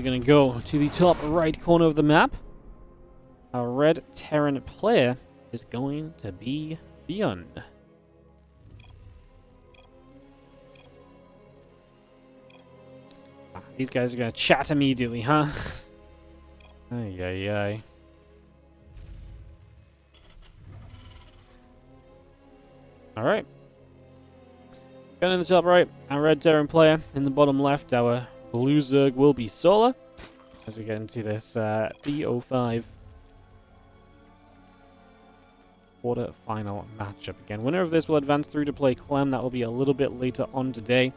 going to go to the top right corner of the map. Our red Terran player is going to be ByuN. These guys are going to chat immediately, huh? Ay, ay, ay. Alright. Gun in the top right, our red Terran player. In the bottom left, our blue Zerg will be Solar. As we get into this BO5 quarter final matchup. Again, winner of this will advance through to play Clem. That will be a little bit later on today.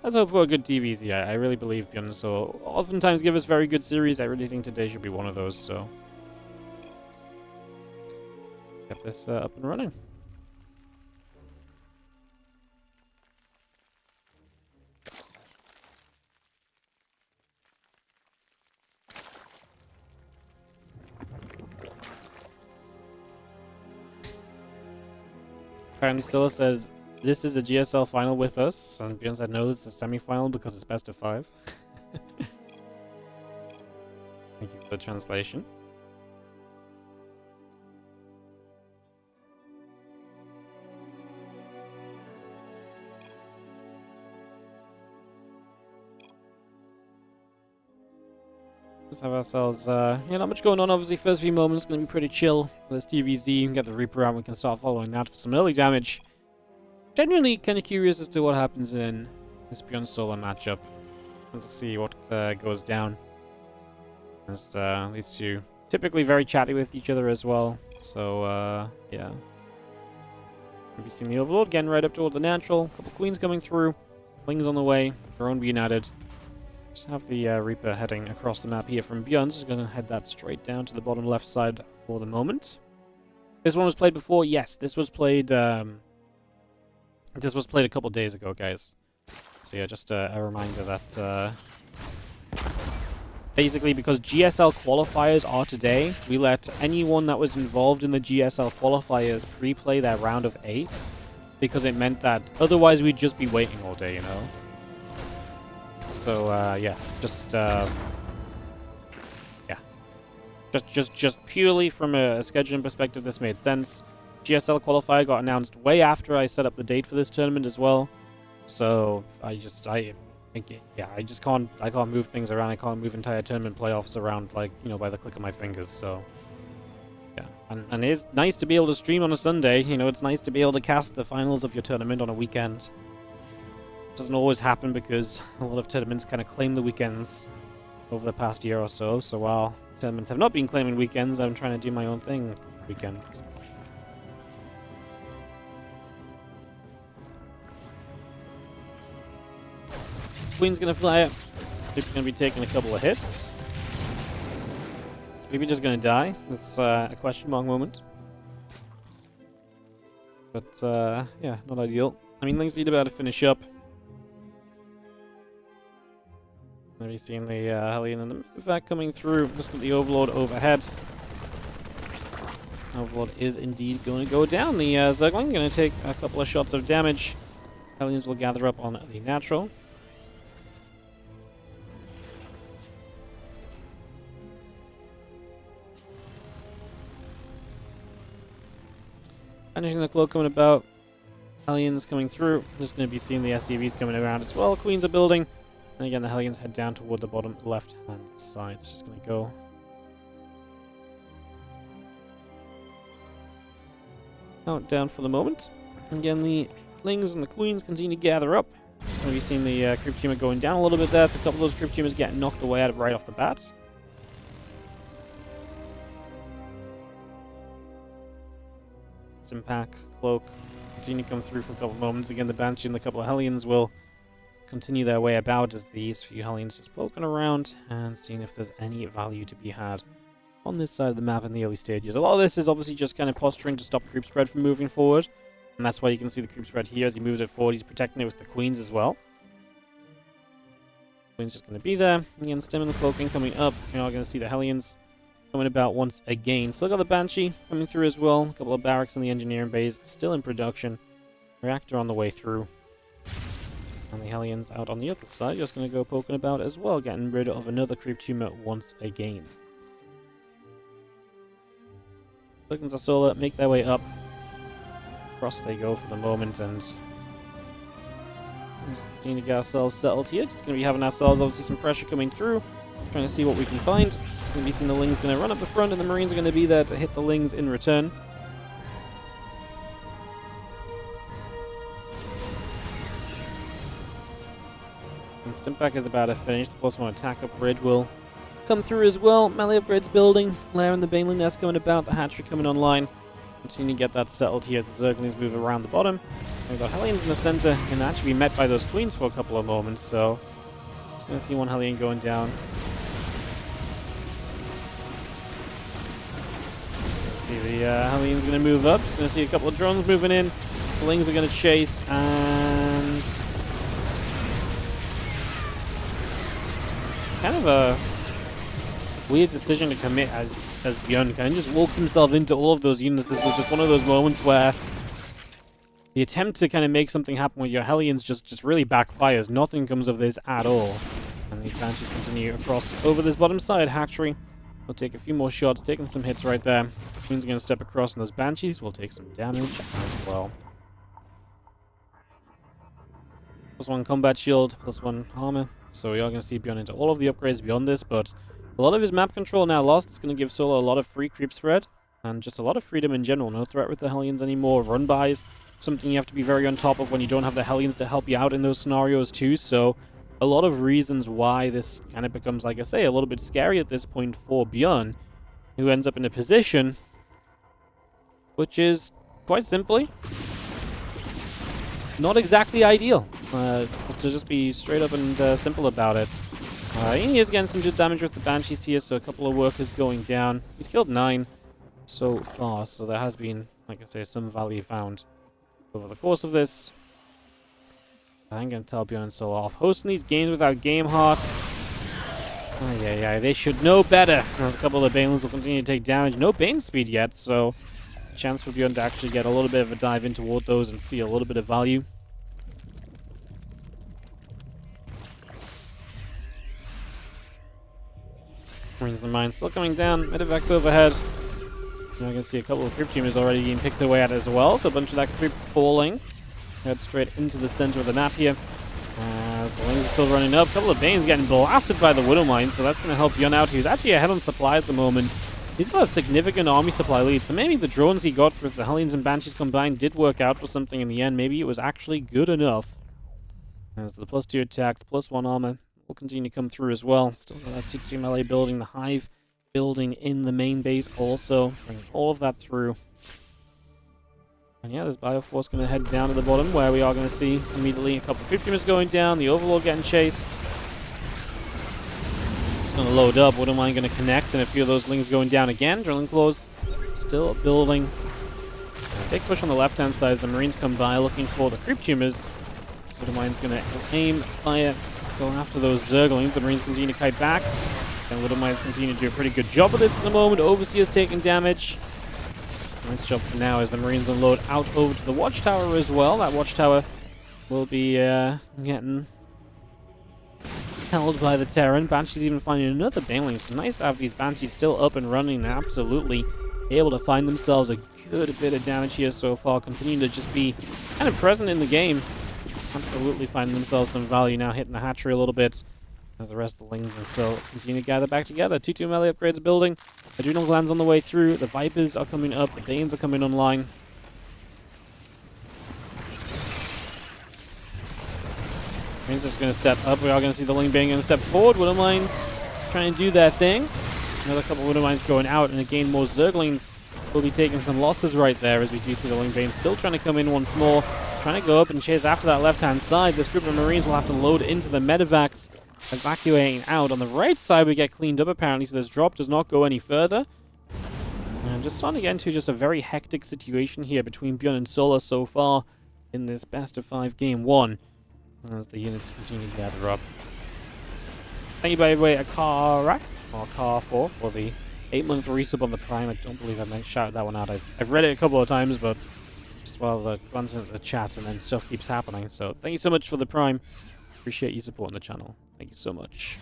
Let's hope for a good TvZ. I really believe ByuN so oftentimes give us very good series. I really think today should be one of those, so get this up and running. Apparently Stilla says this is a GSL final with us, and ByuN said no, this is a semi-final because it's best of 5. Thank you for the translation. Let's have ourselves, yeah, not much going on, obviously. First few moments going to be pretty chill for this TvZ. You can get the Reaper out, we can start following that for some early damage. Genuinely kind of curious as to what happens in this ByuN Solar matchup. Want to see what goes down. As these two typically very chatty with each other as well. So, yeah. We've seen the Overlord getting right up toward the natural. Couple queens coming through. Wings on the way. Drone being added. Just have the Reaper heading across the map here from ByuN. So going to head that straight down to the bottom left side for the moment. This one was played before. Yes, this was played. This was played a couple days ago, guys. So yeah, just a reminder that basically because GSL qualifiers are today, we let anyone that was involved in the GSL qualifiers pre-play their round of 8, because it meant that otherwise we'd just be waiting all day, you know. So yeah, just purely from a scheduling perspective, this made sense. GSL qualifier got announced way after I set up the date for this tournament as well. So I just can't move things around. I can't move entire tournament playoffs around, like, you know, by the click of my fingers. So yeah, and it is nice to be able to stream on a Sunday. You know, it's nice to be able to cast the finals of your tournament on a weekend. Doesn't always happen because a lot of tournaments kind of claim the weekends over the past year or so. So while tournaments have not been claiming weekends, I'm trying to do my own thing weekends. Queen's gonna fly up. He's gonna be taking a couple of hits. Maybe just gonna die. That's a question mark moment. But yeah, not ideal. I mean, things need about to finish up. Maybe seeing the Hellion and the Megavac coming through. Just got the Overlord overhead. Overlord is indeed going to go down. The Zergling going to take a couple of shots of damage. Hellions will gather up on the natural. Finishing the cloak coming about. Hellions coming through. Just going to be seeing the SCVs coming around as well. Queens are building. And again, the Hellions head down toward the bottom left-hand side. It's just going to go down for the moment. Again, the Lings and the Queens continue to gather up. It's going to be seeing the Creep Tumor going down a little bit there. So a couple of those Creep Tumors getting knocked away out of right off the bat. Impact, Cloak, continue to come through for a couple of moments. Again, the Banshee and the couple of Hellions will continue their way about as these few Hellions just poking around and seeing if there's any value to be had on this side of the map in the early stages. A lot of this is obviously just kind of posturing to stop creep spread from moving forward, and that's why you can see the creep spread here as he moves it forward. He's protecting it with the Queens as well. Queen's just going to be there. Again, Stem and the Cloaking coming up. You're not going to see the Hellions coming about once again. Still got the Banshee coming through as well. A couple of barracks in the engineering bays still in production. Reactor on the way through. And the Hellions out on the other side, just going to go poking about as well, getting rid of another creep tumor once again. Zerglings are solar, make their way up. Across they go for the moment, and just continue to get ourselves settled here. Just going to be having ourselves obviously some pressure coming through, trying to see what we can find. Just going to be seeing the Lings going to run up the front, and the Marines are going to be there to hit the Lings in return. And Stimpback is about to finish. The +1 attack upgrade will come through as well. Melee upgrades building. Lair and the Baneling nest coming about. The hatchery coming online. Continue to get that settled here as the Zerglings move around the bottom. We've got Hellions in the center and actually be met by those Queens for a couple of moments. So just going to see one Hellion going down. See the Hellions going to move up. Just going to see a couple of drones moving in. The Lings are going to chase, and kind of a weird decision to commit as ByuN kind of just walks himself into all of those units. This was just one of those moments where the attempt to kind of make something happen with your Hellions just really backfires. Nothing comes of this at all. And these Banshees continue across over this bottom side. Hatchery will take a few more shots, taking some hits right there. Queen's going to step across, and those Banshees will take some damage as well. +1 combat shield, +1 armor. So we are going to see ByuN into all of the upgrades beyond this, but a lot of his map control now lost. It's going to give Solo a lot of free creep spread, and just a lot of freedom in general. No threat with the Hellions anymore. Run-bys, something you have to be very on top of when you don't have the Hellions to help you out in those scenarios too, so a lot of reasons why this kind of becomes, like I say, a little bit scary at this point for ByuN, who ends up in a position which is, quite simply, not exactly ideal. To just be straight up and simple about it. He is getting some good damage with the Banshees here, so a couple of workers going down. He's killed 9 so far, so there has been, like I say, some value found over the course of this. I'm going to tell ByuN Solo off. Hosting these games without game heart. They should know better. As a couple of Banelings will continue to take damage. No Bane speed yet, so a chance for ByuN to actually get a little bit of a dive in toward those and see a little bit of value. Marines in the mine still coming down. Medivacs overhead. Now I can see a couple of creep tumors already being picked away at as well. So a bunch of that creep falling. Head straight into the center of the map here. As the Lings are still running up. A couple of Banes getting blasted by the Widow Mine. So that's going to help ByuN out. He's actually ahead on supply at the moment. He's got a significant army supply lead. So maybe the drones he got with the Hellions and Banshees combined did work out for something in the end. Maybe it was actually good enough. As the +2 attack, the +1 armor will continue to come through as well. Still got that 2 melee building, the hive building in the main base also, bringing all of that through. And yeah, there's Bioforce going to head down to the bottom, where we are going to see immediately a couple of creep tumors going down, the Overlord getting chased. Just going to load up, Widow Mine going to connect, and a few of those Lings going down again. Drilling Claws still building. A big push on the left-hand side as the Marines come by looking for the creep tumors. Widow Mine's going to aim, fire, go after those Zerglings. The Marines continue to kite back. And Widow Mine's continue to do a pretty good job of this at the moment. Overseer's taking damage. Nice job for now as the Marines unload out over to the Watchtower as well. That Watchtower will be getting held by the Terran. Banshee's even finding another Baneling. So nice to have these Banshees still up and running and absolutely able to find themselves a good bit of damage here so far. Continuing to just be kind of present in the game. Absolutely finding themselves some value now, hitting the hatchery a little bit as the rest of the Lings and so continue to gather back together. 2 melee upgrades building. Adrenal Glands on the way through. The Vipers are coming up. The Banes are coming online. Marines just going to step up. We are going to see the Ling Bane going to step forward. Widow Mines trying to do their thing. Another couple of Widow Mines going out, and again more Zerglings will be taking some losses right there as we do see the Ling Bane still trying to come in once more. Trying to go up and chase after that left-hand side. This group of Marines will have to load into the Medivacs, evacuating out. On the right side, we get cleaned up apparently, so this drop does not go any further. And just starting to get into just a very hectic situation here between ByuN and Solo so far in this best of 5 game 1 as the units continue to gather up. Thank you, by the way, a Karak, or Car4 for the 8-month resub on the Prime. I don't believe I shouted that one out. I've read it a couple of times, but Just while glancing at the chat and then stuff keeps happening. So thank you so much for the Prime. Appreciate you supporting the channel. Thank you so much.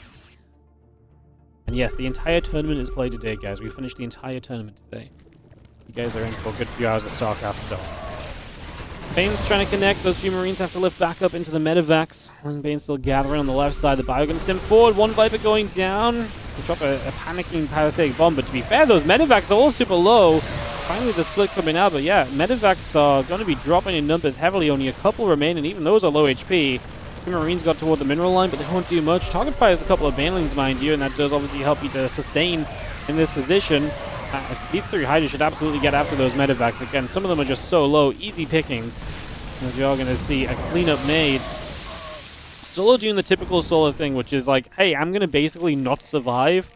And yes, the entire tournament is played today, guys. We finished the entire tournament today. You guys are in for a good few hours of StarCraft still. Bane's trying to connect. Those few Marines have to lift back up into the medevacs. Bane's still gathering on the left side. The Bio going to stem forward. One Viper going down. They drop a panicking parasitic bomb. But to be fair, those medevacs are all super low. Finally, the split coming out. But yeah, medevacs are going to be dropping in numbers heavily. Only a couple remain, and even those are low HP. The Marines got toward the mineral line, but they won't do much. Target fires a couple of banelings, mind you, and that does obviously help you to sustain in this position. These three Hydras should absolutely get after those medevacs. Again, some of them are just so low. Easy pickings. As we are going to see a cleanup made. Solo doing the typical Solo thing, which is like, hey, I'm going to basically not survive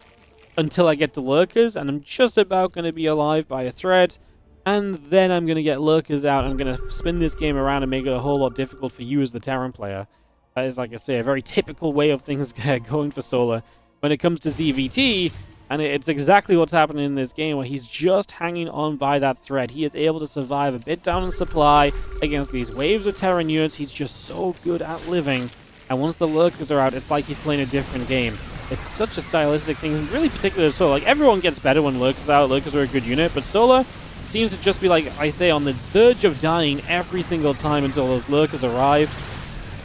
until I get to Lurkers, and I'm just about going to be alive by a thread, and then I'm going to get Lurkers out. I'm going to spin this game around and make it a whole lot difficult for you as the Terran player. That is, like I say, a very typical way of things going for Solar. When it comes to ZVT, and it's exactly what's happening in this game, where he's just hanging on by that thread. He is able to survive a bit down in supply against these waves of Terran units. He's just so good at living. And once the Lurkers are out, it's like he's playing a different game. It's such a stylistic thing, really particular to Solar. Like, everyone gets better when Lurkers are out. Lurkers are a good unit, but Solar seems to just be, like I say, on the verge of dying every single time until those Lurkers arrive.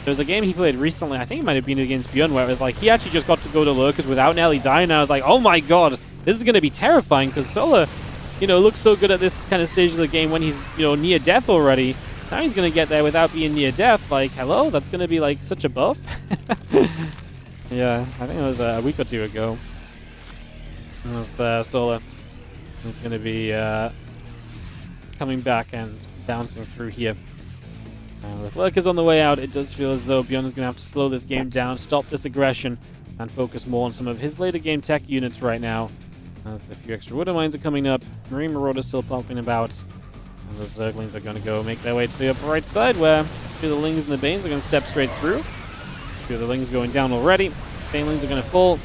There was a game he played recently, I think it might have been against ByuN, where it was like, he actually just got to go to Lurkers without nearly dying, and I was like, oh my god, this is going to be terrifying, because Solar, looks so good at this kind of stage of the game when he's, near death already. Now he's going to get there without being near death. Like, hello? That's going to be, like, such a buff? Yeah, I think it was a week or two ago. It was Solar. He's going to be coming back and bouncing through here. With Lurkers on the way out, it does feel as though ByuN is going to have to slow this game down, stop this aggression, and focus more on some of his later game tech units right now. As the few extra Widow Mines are coming up, Marine Marauders still popping about, and the Zerglings are going to go make their way to the upper right side, where a few of the Lings and the Banes are going to step straight through. A few of the Lings going down already. Banelings are going to fall.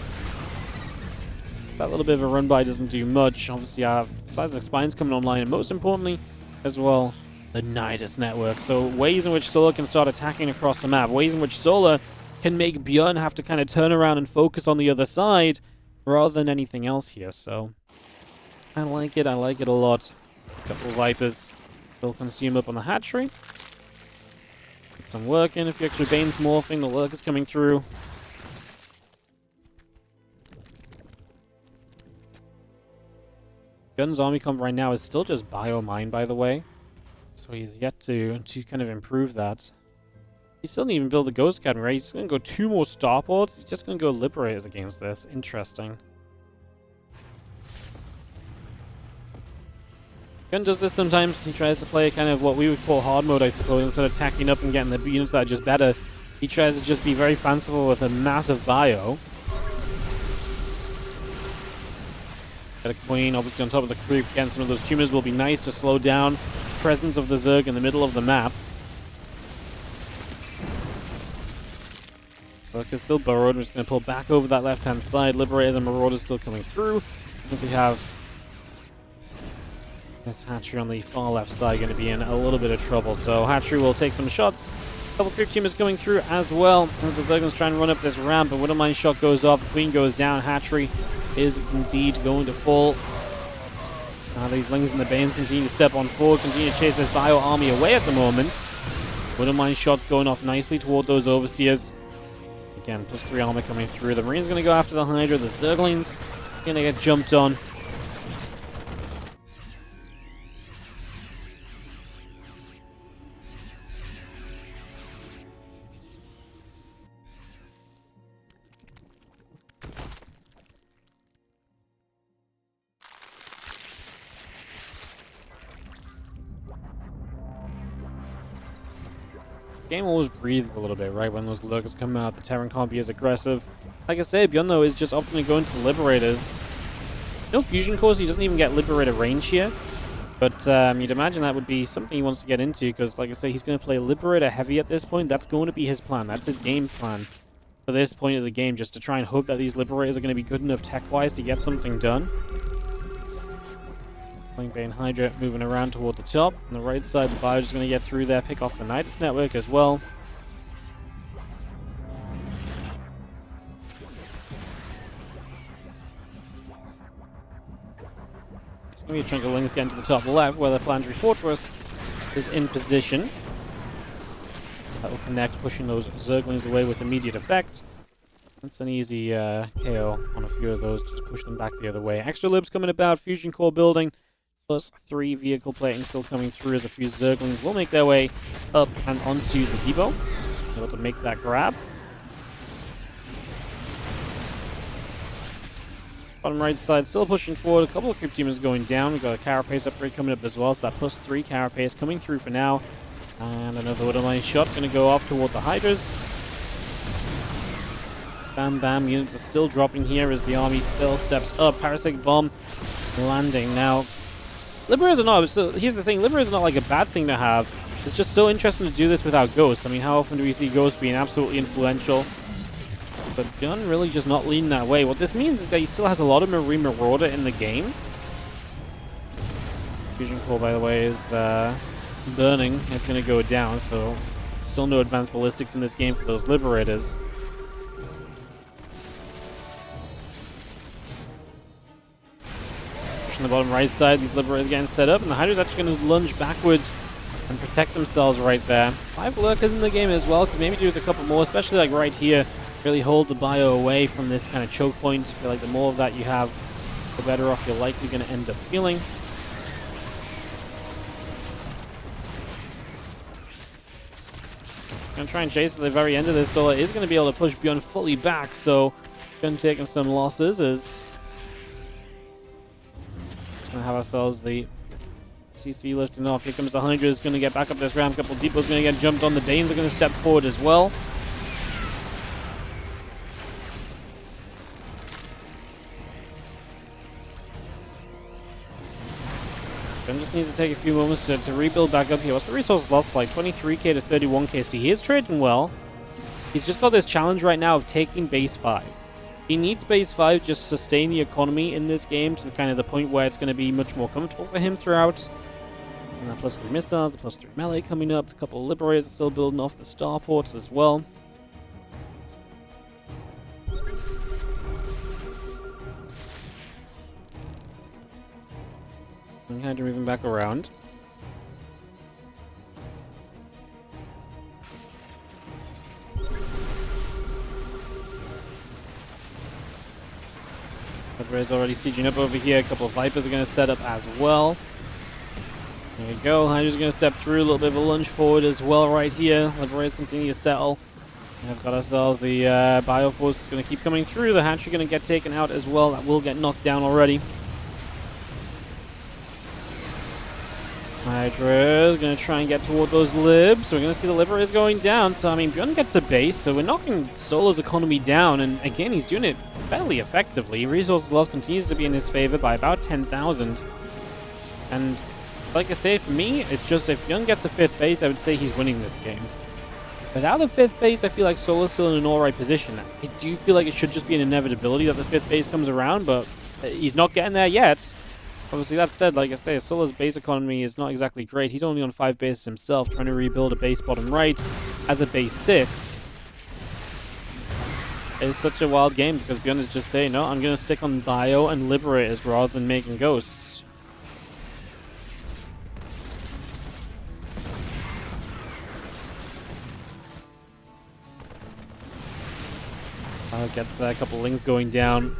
That little bit of a run-by doesn't do much. Obviously, Seismic Spine's coming online, and most importantly, as well, the Nidus network. So ways in which Solar can start attacking across the map. Ways in which Solar can make ByuN have to kind of turn around and focus on the other side rather than anything else here. So I like it. I like it a lot. A couple of Vipers will consume up on the hatchery. Get some work in. A few extra Banes morphing. The Lurkers coming through. ByuN's army comp right now is still just Biomine, by the way. So he's yet to kind of improve that. He still didn't even build a Ghost Academy, right? He's going to go 2 more Starports. He's just going to go Liberators against this. Interesting. ByuN does this sometimes. He tries to play kind of what we would call hard mode, I suppose. Instead of tacking up and getting the units that are just better, he tries to just be very fanciful with a massive bio. Got a Queen, obviously on top of the creep. Getting some of those tumors will be nice to slow down presence of the Zerg in the middle of the map. Lurker's still burrowed. We're just going to pull back over that left-hand side. Liberators and Marauders still coming through. Once we have this hatchery on the far left side, going to be in a little bit of trouble. So hatchery will take some shots. Double creep team is coming through as well. As the Zerglings trying to run up this ramp, but Widow Mine shot goes off. Queen goes down. Hatchery is indeed going to fall. These Lings and the Banes continue to step on forward, continue to chase this Bio army away at the moment. Widow Mine shots going off nicely toward those Overseers. Again, +3 armor coming through. The Marine's going to go after the Hydra. The Zerglings going to get jumped on. Game always breathes a little bit, right? When those Lurkers come out, the Terran can't be as aggressive. Like I said, ByuN though is just optimally going to Liberators. No fusion cores, he doesn't even get Liberator range here. But you'd imagine that would be something he wants to get into, because like I say, he's going to play Liberator heavy at this point. That's going to be his plan. That's his game plan for this point of the game, just to try and hope that these Liberators are going to be good enough tech-wise to get something done. Playing Bane Hydra moving around toward the top. On the right side, the ByuN is going to get through there, pick off the Nidus network as well. It's going to be a chunk of Lings getting to the top left, where the Planetary Fortress is in position. That will connect, pushing those Zerglings away with immediate effect. That's an easy KO on a few of those, just push them back the other way. Extra libs coming about, Fusion Core building, plus 3 vehicle plating still coming through as a few Zerglings will make their way up and onto the depot. Able to make that grab. Bottom right side still pushing forward, a couple of creep demons going down. We've got a Carapace upgrade coming up as well, so that plus 3 Carapace coming through for now. And another Widowmine shot going to go off toward the Hydras. Bam bam, units are still dropping here as the army still steps up. Parasitic Bomb landing. Now, Liberators are not, so here's the thing, Liberators are not like a bad thing to have. It's just so interesting to do this without Ghosts. I mean, how often do we see Ghosts being absolutely influential? But ByuN really just not leaning that way. What this means is that he still has a lot of Marine Marauder in the game. Fusion Core, by the way, is burning. It's going to go down, so still no advanced ballistics in this game for those Liberators. On the bottom right side, these Liberators getting set up, and the Hydra's actually going to lunge backwards and protect themselves right there. 5 Lurkers in the game as well, could maybe do with a couple more, especially like right here. Really hold the ByuN away from this kind of choke point. I feel like the more of that you have, the better off you're likely going to end up feeling. Going to try and chase at the very end of this. Solar is going to be able to push ByuN fully back, so ByuN taking some losses as going to have ourselves the CC lifting off. Here comes the Hydra, is going to get back up this ramp. A couple of depots going to get jumped on. The Danes are going to step forward as well. ByuN just needs to take a few moments to rebuild back up here. What's the resources lost like? 23k to 31k, so he is trading well. He's just got this challenge right now of taking base 5. He needs base 5 just to sustain the economy in this game to kind of the point where it's going to be much more comfortable for him throughout. And that plus 3 missiles, the plus 3 melee coming up, a couple of Liberators still building off the starports as well. And kind of moving back around. Liberators already sieging up over here. A couple of Vipers are going to set up as well. There we go. Hydra's going to step through. A little bit of a lunge forward as well right here. Liberators continue to settle. And I've got ourselves the ByuN force is going to keep coming through. The Hatchery going to get taken out as well. That will get knocked down already. Hydra is going to try and get toward those libs. So we're going to see the Liberators going down. So, I mean, ByuN gets a base. So we're knocking Solo's economy down. And again, he's doing it fairly effectively. Resources loss continues to be in his favor by about 10,000. And like I say, for me, it's just if ByuN gets a 5th base, I would say he's winning this game. Without the 5th base, I feel like Solo's still in an alright position. I do feel like it should just be an inevitability that the 5th base comes around, but he's not getting there yet. Obviously, that said, like I say, Solo's base economy is not exactly great. He's only on 5 bases himself, trying to rebuild a base bottom right as a base 6. It's such a wild game because ByuN is just saying, no, I'm going to stick on ByuN and Liberators rather than making Ghosts. Gets there, a couple Lings going down.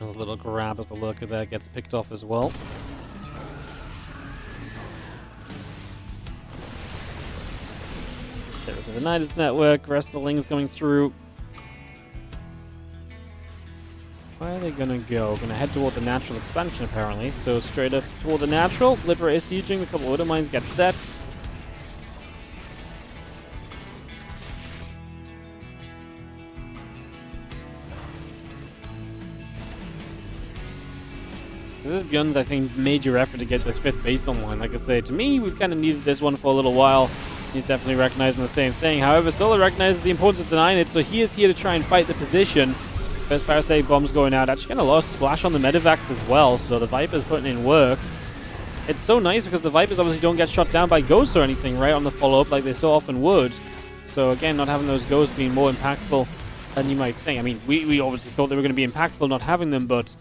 A little grab as the Lurker there gets picked off as well. Get rid of the Nidus network, rest of the Lings going through. Where are they gonna go? Gonna head toward the natural expansion apparently, so straight up toward the natural. Liberator is sieging, a couple of Widowmines get set. This is ByuN's, I think, major effort to get this 5th base online. Like I say, to me, we've kind of needed this one for a little while. He's definitely recognizing the same thing. However, Solar recognizes the importance of denying it, so he is here to try and fight the position. First parasitic bomb's going out. Actually getting a lot of splash on the medevacs as well, so the Viper's putting in work. It's so nice because the Vipers obviously don't get shot down by ghosts or anything, right, on the follow-up like they so often would. So again, not having those ghosts being more impactful than you might think. I mean, we obviously thought they were going to be impactful not having them, but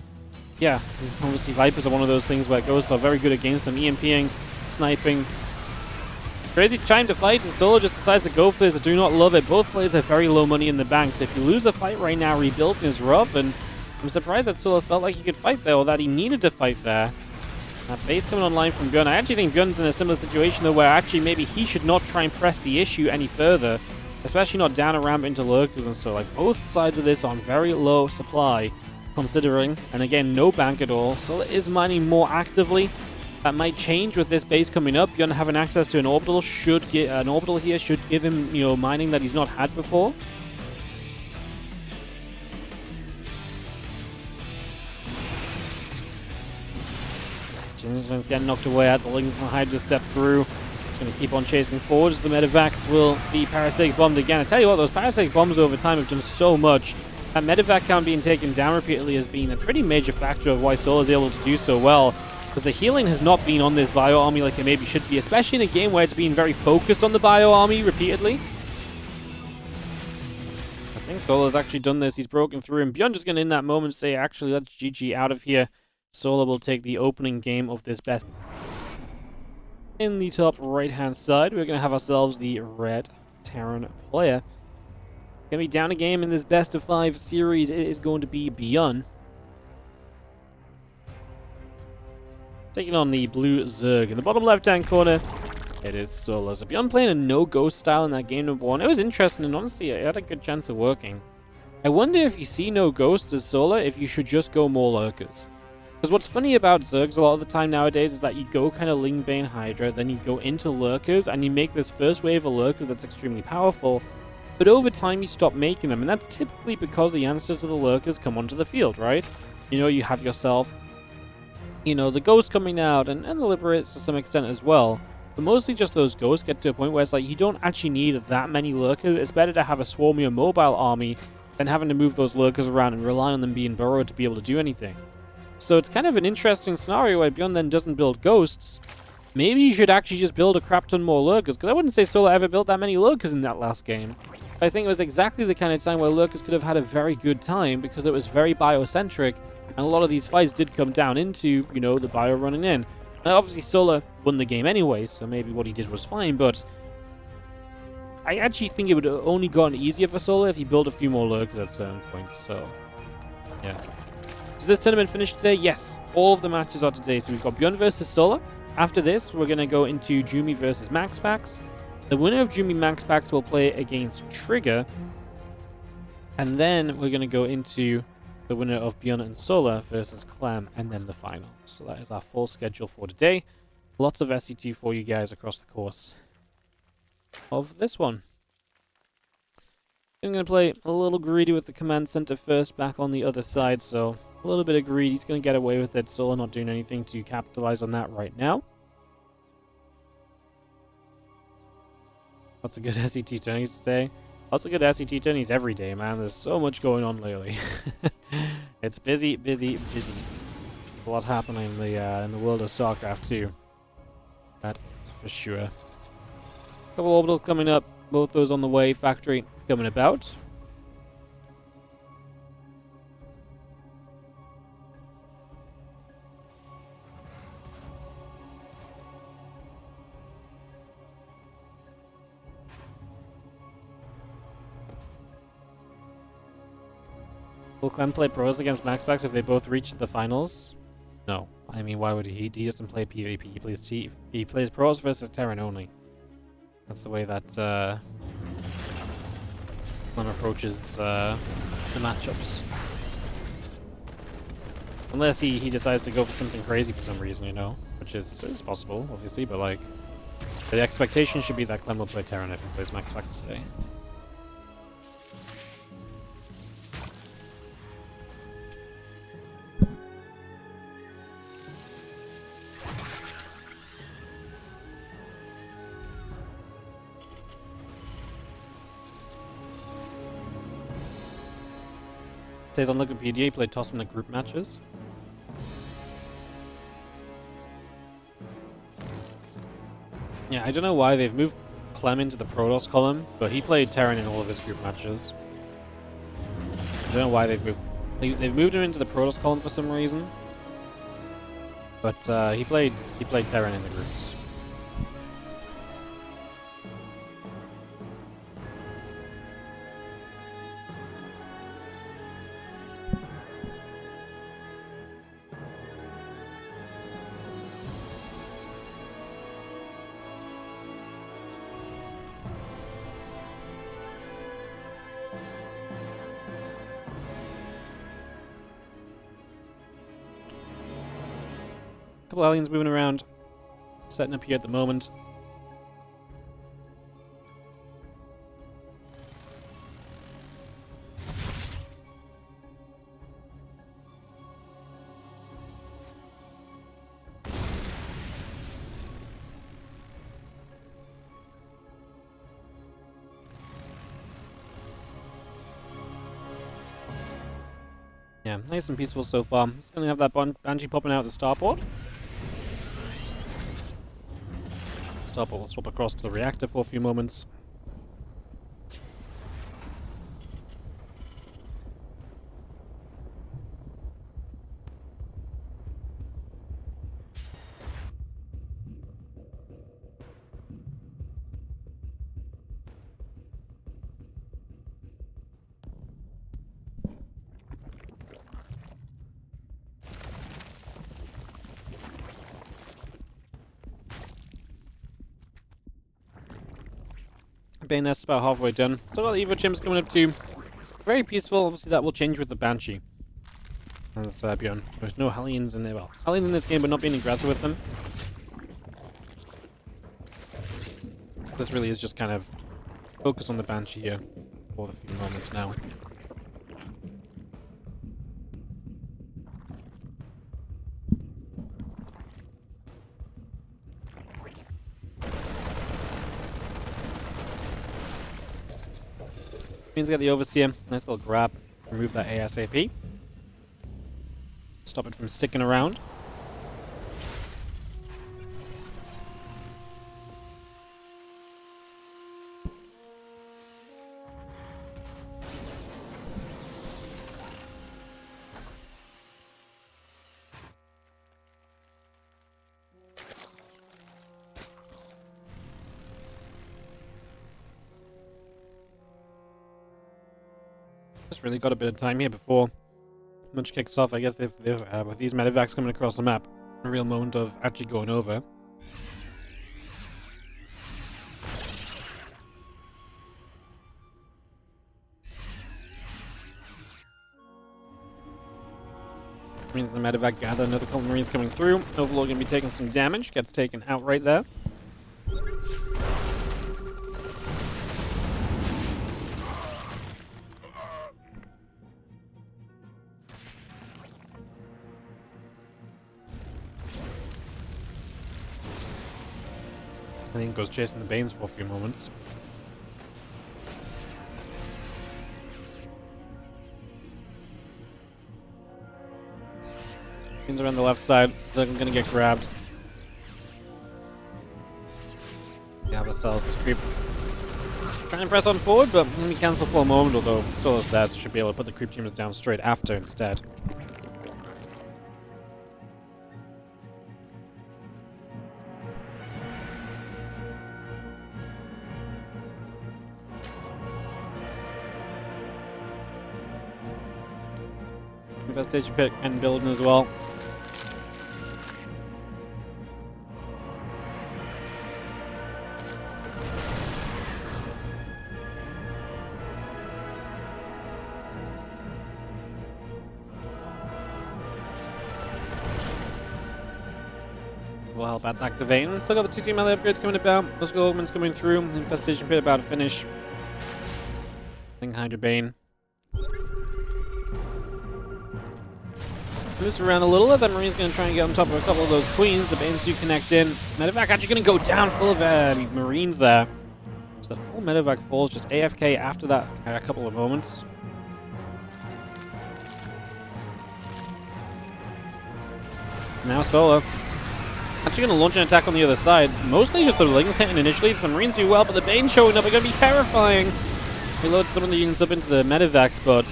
yeah, obviously Vipers are one of those things where ghosts are very good against them. EMPing, sniping. Crazy time to fight, and Solo just decides to go for this. I do not love it. Both players have very low money in the bank, so if you lose a fight right now, rebuilding is rough, and I'm surprised that Solo felt like he could fight there, or that he needed to fight there. That base coming online from ByuN. I actually think ByuN's in a similar situation, though, where actually maybe he should not try and press the issue any further, especially not down a ramp into lurkers and so. Like, both sides of this on very low supply, considering, and again, no bank at all. Solo is mining more actively. That might change with this base coming up. ByuN having access to an orbital here should give him, you know, mining that he's not had before. Jinsman's getting knocked away at the Lings and Hydra to step through. It's going to keep on chasing forward as the medevacs will be parasitic bombed again. I tell you what, those parasitic bombs over time have done so much. That medevac count being taken down repeatedly has been a pretty major factor of why Solo is able to do so well. Because the healing has not been on this bio army like it maybe should be, especially in a game where it's been very focused on the bio army repeatedly. I think Solo's actually done this. He's broken through, and ByuN just going to in that moment say, actually, let's GG out of here. Solo will take the opening game of this best. In the top right-hand side, we're going to have ourselves the red Terran player. Going to be down a game in this best of 5 series. It is going to be ByuN. Taking on the blue Zerg. In the bottom left-hand corner, it is Solo. So ByuN playing a no-ghost style in that game number 1. It was interesting, and honestly, it had a good chance of working. I wonder if you see no ghost as Solo, if you should just go more lurkers. Because what's funny about Zergs a lot of the time nowadays is that you go kind of Ling Bane Hydra, then you go into lurkers, and you make this first wave of lurkers that's extremely powerful, but over time you stop making them, and that's typically because the answer to the lurkers come onto the field, right? You know, you have yourself, you know, the ghost coming out, and the liberates to some extent as well, but mostly just those ghosts get to a point where it's like, you don't actually need that many lurkers. It's better to have a swarmy mobile army than having to move those lurkers around and rely on them being burrowed to be able to do anything. So it's kind of an interesting scenario where ByuN then doesn't build ghosts. Maybe you should actually just build a crap ton more lurkers, because I wouldn't say Solo ever built that many lurkers in that last game. I think it was exactly the kind of time where lurkers could have had a very good time, because it was very biocentric, and a lot of these fights did come down into, you know, the bio running in. And obviously Solo won the game anyway, so maybe what he did was fine, but I actually think it would have only gotten easier for Solo if he built a few more lurkers at certain points, so yeah. Is this tournament finished today? Yes, all of the matches are today. So we've got ByuN versus Solo. After this, we're going to go into Jumi versus MaxPax. The winner of Jumi MaxPax will play against Trigger. And then we're going to go into the winner of ByuN and Solo versus Clam, and then the finals. So that is our full schedule for today. Lots of SC2 for you guys across the course of this one. I'm going to play a little greedy with the command center first, back on the other side, so a little bit of greed. He's going to get away with it. Solo not doing anything to capitalize on that right now. Lots of good SET tourneys today. Lots of good SET tourneys every day, man. There's so much going on lately. It's busy, busy, busy. A lot happening in the world of StarCraft too. That's for sure. Couple orbitals coming up. Both those on the way. Factory coming about. Will Clem play pros against MaxPax if they both reach the finals? No. I mean, why would he? He doesn't play PvP. He plays pros versus Terran only. That's the way that Clem approaches the matchups. Unless he decides to go for something crazy for some reason, you know, which is possible, obviously, but like the expectation should be that Clem will play Terran if he plays MaxPax today. It says on Wikipedia he played Toss in the group matches. Yeah, I don't know why they've moved Clem into the Protoss column, but he played Terran in all of his group matches. I don't know why they've moved him into the Protoss column for some reason. But he played Terran in the groups. Couple aliens moving around, setting up here at the moment. Yeah, nice and peaceful so far. Just gonna have that Banshee popping out at the starport. Starport will swap across to the reactor for a few moments. Bane nest about halfway done. Still got the Evo Chimps coming up too. Very peaceful. Obviously that will change with the Banshee. As ByuN. There's no Hellions in there. Well, Hellions in this game, but not being aggressive with them. This really is just kind of focus on the Banshee here for the few moments now. Means I got the Overseer. Nice little grab. Remove that ASAP. Stop it from sticking around. Just really got a bit of time here before much kicks off. I guess they've with these medevacs coming across the map, a real moment of actually going over. Means the medevac gather another couple of Marines coming through. Overlord gonna be taking some damage. Gets taken out right there. I think goes chasing the Banes for a few moments. Banes around the left side. Zerg gonna get grabbed. Yeah, Vassals this creep. Trying to press on forward, but let me cancel for a moment, although Solar's there, so should be able to put the creep teamers down straight after instead. Infestation pit and building as well. Will help that's activating. Still got the 2 team melee upgrades coming about. Muscle augments coming through. Infestation pit about to finish. Hydra Bane. Moves around a little as that Marine's going to try and get on top of a couple of those Queens. The Banes do connect in. Medevac actually going to go down full of Marines there. So the full Medevac falls just AFK after that a couple of moments. Now Solo. Actually going to launch an attack on the other side. Mostly just the Lings hitting initially. The Marines do well, but the Bane showing up are going to be terrifying. He loads some of the units up into the medevacs, but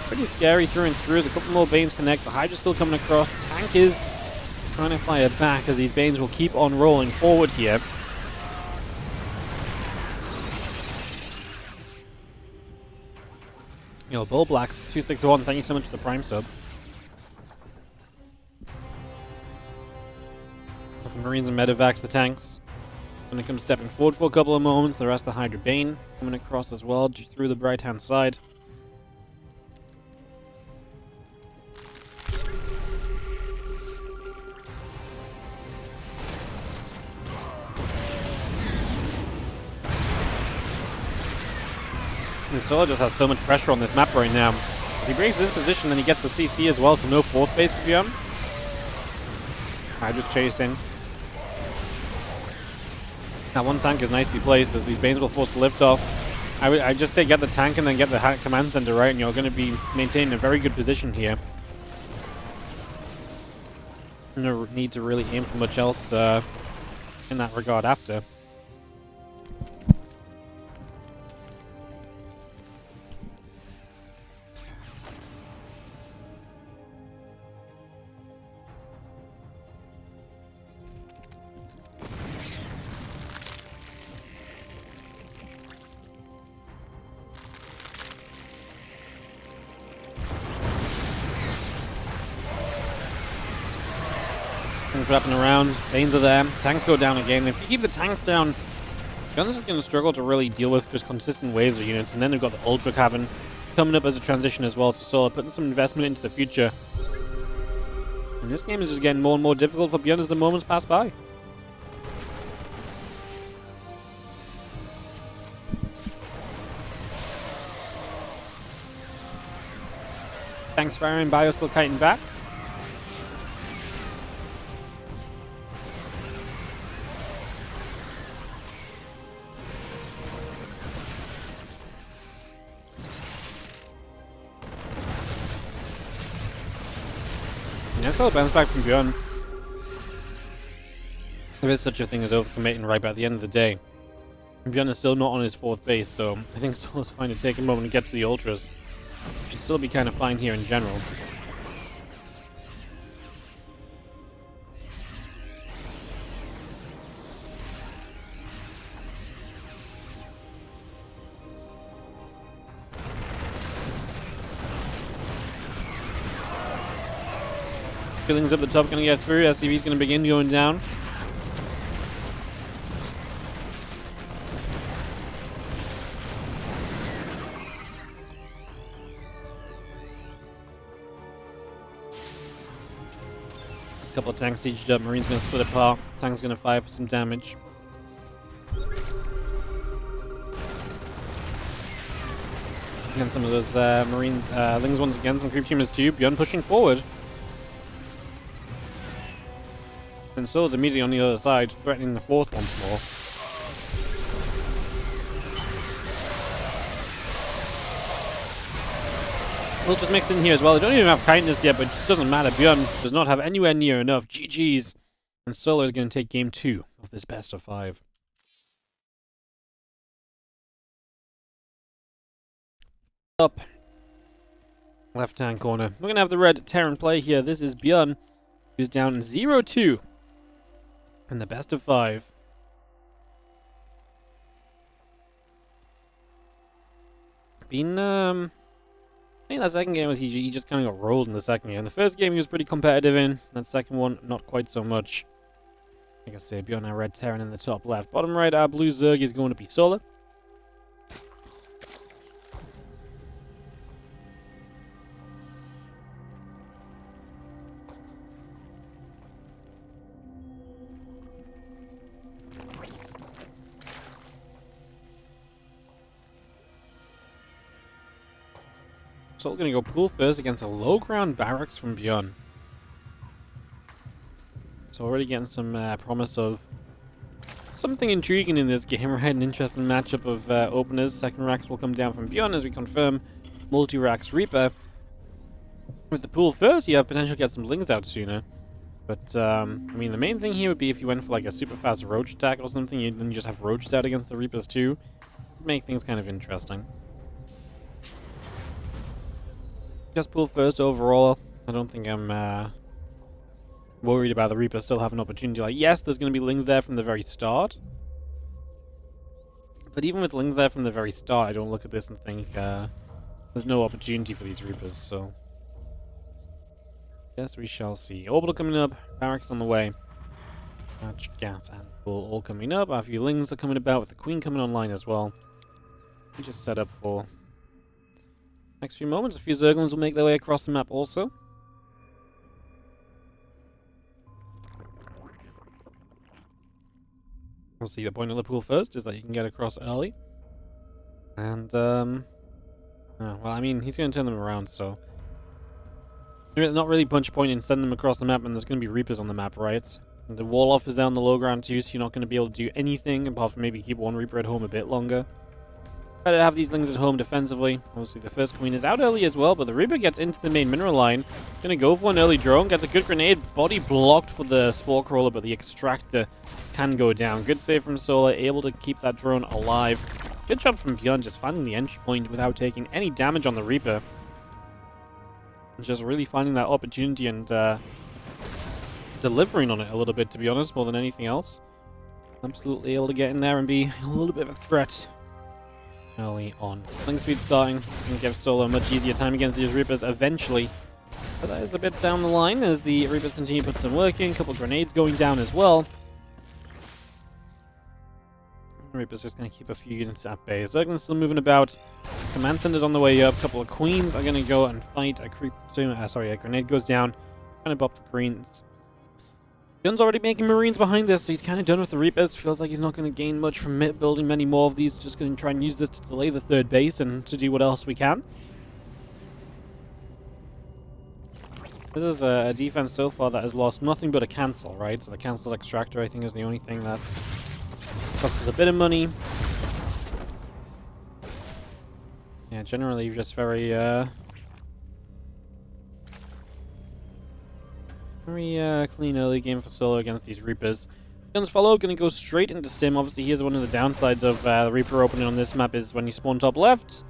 pretty scary through and through. As a couple more Banes connect. The Hydra's still coming across. The tank is trying to fire back as these Banes will keep on rolling forward here. Yo, Bull Blacks 261. Thank you so much for the Prime sub. With the Marines and medevacs, the tanks gonna come stepping forward for a couple of moments. The rest of the Hydra Bane coming across as well through the right hand side. And Solo just has so much pressure on this map right now. If he breaks this position, then he gets the CC as well, so no fourth base for ByuN. Hydra's chasing. That one tank is nicely placed as these Banes will force the lift off. I just say get the tank and then get the command center right, and you're going to be maintaining a very good position here. No need to really aim for much else in that regard after. Things wrapping around. Banes are there. Tanks go down again. If you keep the tanks down, Guns is going to struggle to really deal with just consistent waves of units. And then they've got the Ultra Cavern coming up as a transition as well. So Solo putting some investment into the future. And this game is just getting more and more difficult for ByuN as the moments pass by. Tanks firing, ByuN still kiting back. Nice little bounce back from ByuN. There is such a thing as overcommitting right by the end of the day. ByuN is still not on his fourth base, so I think Solo's fine to take a moment to get to the Ultras. Should still be kind of fine here in general. Feelings up the top going to get through. SCV's going to begin going down. Just a couple of tanks sieged up. Marine's going to split apart. Tank's going to fire for some damage. And some of those Marines, Lings once again, some creep teamers too. ByuN pushing forward. And Solo's immediately on the other side, threatening the fourth once more. Ultras mixed in here as well. They don't even have kindness yet, but it just doesn't matter. ByuN does not have anywhere near enough. GG's. And Solo is going to take game 2 of this best of 5. Up. Left-hand corner. We're going to have the red Terran play here. This is ByuN, who's down 0-2. In the best of 5. I think that second game was he just kind of got rolled in the second game. The first game he was pretty competitive in. That second one, not quite so much. Like I say, beyond our red Terran in the top left. Bottom right, our blue Zerg is going to be Solo. So we're going to go pool first against a low ground barracks from ByuN. So already getting some promise of something intriguing in this game, right? An interesting matchup of openers. Second racks will come down from ByuN as we confirm multi-racks Reaper. With the pool first, you have potential to get some Lings out sooner. But, I mean, the main thing here would be if you went for, like, a super fast roach attack or something, then you just have roaches out against the Reapers, too. It'd make things kind of interesting. Just pull first overall. I don't think I'm, worried about the Reapers still have an opportunity. Like, yes, there's going to be Lings there from the very start. But even with Lings there from the very start, I don't look at this and think, there's no opportunity for these Reapers, so... Yes, we shall see. Orbital coming up, barracks on the way. Match, gas, and bull all coming up. Our few Lings are coming about, with the Queen coming online as well. We just set up for next few moments. A few Zerglings will make their way across the map also. We'll see. The point of the pool first is that you can get across early. And, well, I mean, he's going to turn them around, so... There's not really much point in sending them across the map, and there's going to be Reapers on the map, right? And the wall off is down the low ground too, so you're not going to be able to do anything apart from maybe keep one Reaper at home a bit longer. Try to have these Lings at home defensively. Obviously, the first Queen is out early as well, but the Reaper gets into the main mineral line. Going to go for an early drone, gets a good grenade, body blocked for the Spore Crawler, but the Extractor can go down. Good save from Solar, able to keep that drone alive. Good job from ByuN, just finding the entry point without taking any damage on the Reaper. Just really finding that opportunity and delivering on it a little bit, to be honest, more than anything else. Absolutely able to get in there and be a little bit of a threat early on. Ling speed starting. It's going to give Solo a much easier time against these Reapers eventually. But that is a bit down the line as the Reapers continue to put some work in. A couple grenades going down as well. Reaper's just going to keep a few units at bay. Zergling's still moving about. Command Center's on the way up. A couple of Queens are going to go and fight. A grenade goes down. Kind of bop the Greens. ByuN's already making Marines behind this, so he's kind of done with the Reapers. Feels like he's not going to gain much from building many more of these. Just going to try and use this to delay the third base and to do what else we can. This is a defense so far that has lost nothing but a cancel, right? So the canceled Extractor, I think, is the only thing that's... costs us a bit of money. Yeah, generally just very clean early game for Solo against these Reapers. Guns follow, gonna go straight into Stim. Obviously, here's one of the downsides of the Reaper opening on this map is when you spawn top left,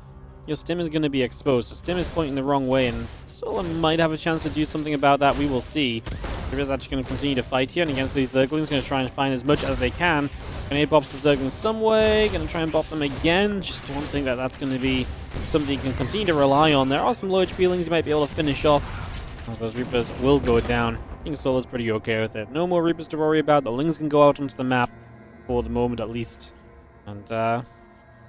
your Stim is going to be exposed. So Stim is pointing the wrong way, and Solo might have a chance to do something about that. We will see. Reaper's actually going to continue to fight here, and against these Zerglings, going to try and find as much as they can. Grenade bops the Zerglings some way. Going to try and bop them again. Just don't think that that's going to be something you can continue to rely on. There are some low HP Lings you might be able to finish off, as those Reapers will go down. I think Solo's pretty okay with it. No more Reapers to worry about. The Lings can go out onto the map for the moment, at least. And,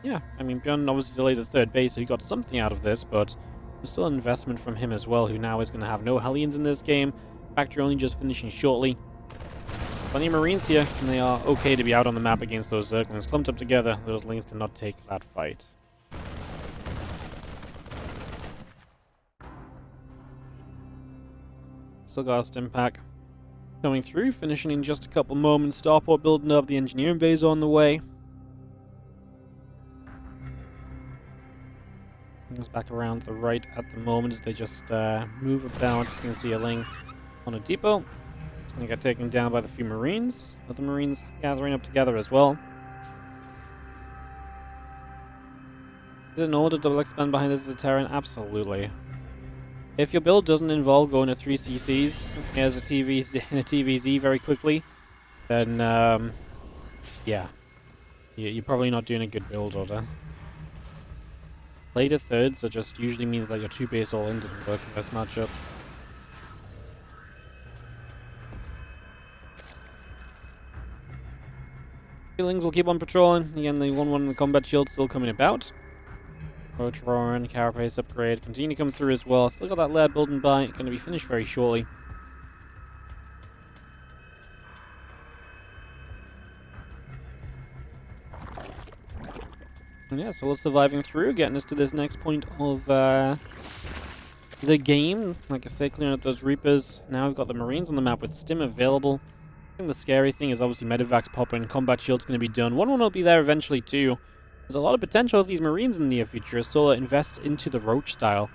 yeah, I mean, ByuN obviously delayed the third base, so he got something out of this, but there's still an investment from him as well, who now is going to have no Hellions in this game. Factory only just finishing shortly. Plenty of Marines here, and they are okay to be out on the map against those Zerglings. Clumped up together, those Lings cannot take that fight. Still got a Stim pack coming through, finishing in just a couple moments. Starport building up, the engineering base on the way. Things back around the right at the moment as they just move about. Just going to see a Ling on a depot. It's going to get taken down by the few Marines. Other Marines gathering up together as well. Is it normal to double expand behind this as a Terran? Absolutely. If your build doesn't involve going to 3 CCs as a TvZ very quickly, then yeah, you're probably not doing a good build order. Later thirds that just usually means that your 2 base all in doesn't work in this matchup. Feelings will keep on patrolling. Again, the 1-1 in the combat shield still coming about. Roach Roaring, Carapace upgrade, continue to come through as well. Still got that lair building by, going to be finished very shortly. And yeah, so we're surviving through, getting us to this next point of the game. Like I say, clearing up those Reapers. Now we've got the Marines on the map with Stim available. I think the scary thing is obviously Medivacs popping, combat shield's going to be done. 1-1 will be there eventually too. There's a lot of potential of these Marines in the near future as Solar invests into the Roach style.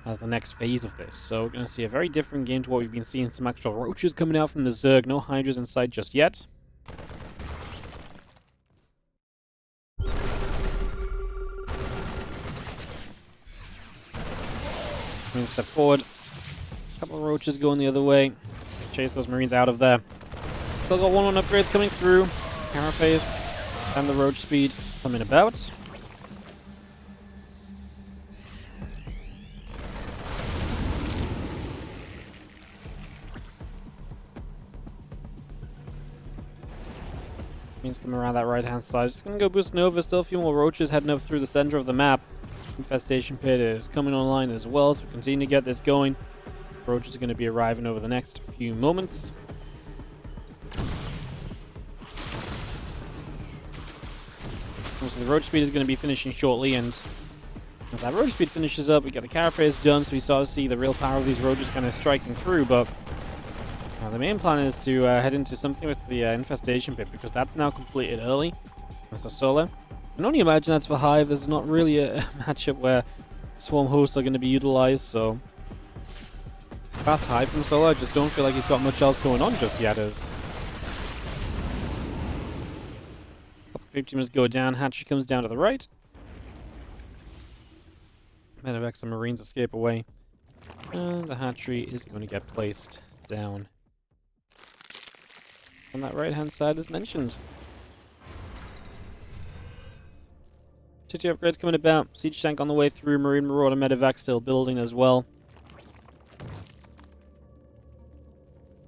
as the next phase of this. So we're going to see a very different game to what we've been seeing. Some actual roaches coming out from the Zerg. No Hydras in sight just yet. Marines step forward. A couple of roaches going the other way. Chase those Marines out of there. Still got 1-1 upgrades coming through. Carapace and the roach speed coming about. Marines coming around that right hand side. Just gonna go boost Nova. Still a few more roaches heading up through the center of the map. Infestation pit is coming online as well, so we continue to get this going. Roaches are going to be arriving over the next few moments. So the roach speed is going to be finishing shortly, and as that roach speed finishes up, we get the carapace done, so we start to see the real power of these roaches kind of striking through. But the main plan is to head into something with the infestation pit, because that's now completed early. So Solar, I can only imagine that's for Hive. There's not really a matchup where swarm hosts are going to be utilized, so fast Hive from Solar. I just don't feel like he's got much else going on just yet. As couple creep teamers go down, Hatchery comes down to the right. Medevacs and Marines escape away, and the Hatchery is going to get placed down on that right hand side as mentioned. 2 upgrades coming about. Siege tank on the way through. Marine Marauder Medevac still building as well.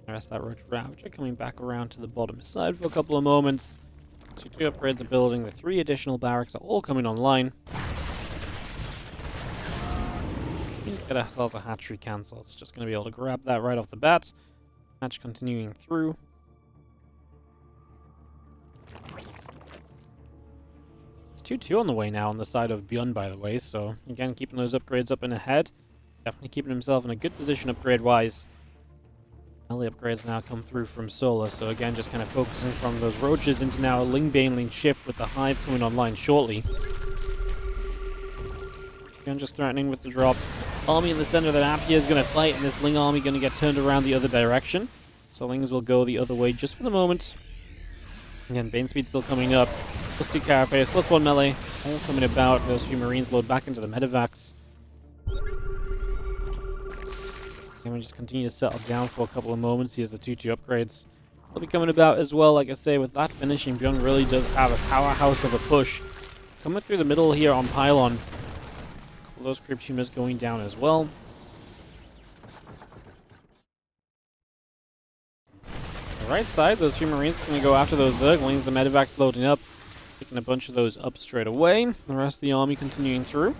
The rest of that roach Ravager coming back around to the bottom side for a couple of moments. 2 upgrades are building. The 3 additional barracks are all coming online. We just get ourselves a hatchery cancel. It's just going to be able to grab that right off the bat. Hatch continuing through. It's 2-2 on the way now on the side of ByuN, by the way. So again, keeping those upgrades up and ahead. Definitely keeping himself in a good position upgrade-wise. All the upgrades now come through from Solar, so again, just kind of focusing from those roaches into now a Ling Baneling shift with the Hive coming online shortly. Again, just threatening with the drop. Army in the center of the map here is going to fight, and this Ling army going to get turned around the other direction. So Lings will go the other way just for the moment. Again, Bane speed still coming up. Plus 2 Carapace, plus 1 melee. All coming about. Those few Marines load back into the Medevacs. And we just continue to settle down for a couple of moments. Here's the 2-2 upgrades. They'll be coming about as well. Like I say, with that finishing, ByuN really does have a powerhouse of a push. Coming through the middle here on Pylon. A couple of those creep tumors going down as well. The right side, those few Marines are going to go after those Zerglings. The Medevac's loading up. Picking a bunch of those up straight away. The rest of the army continuing through.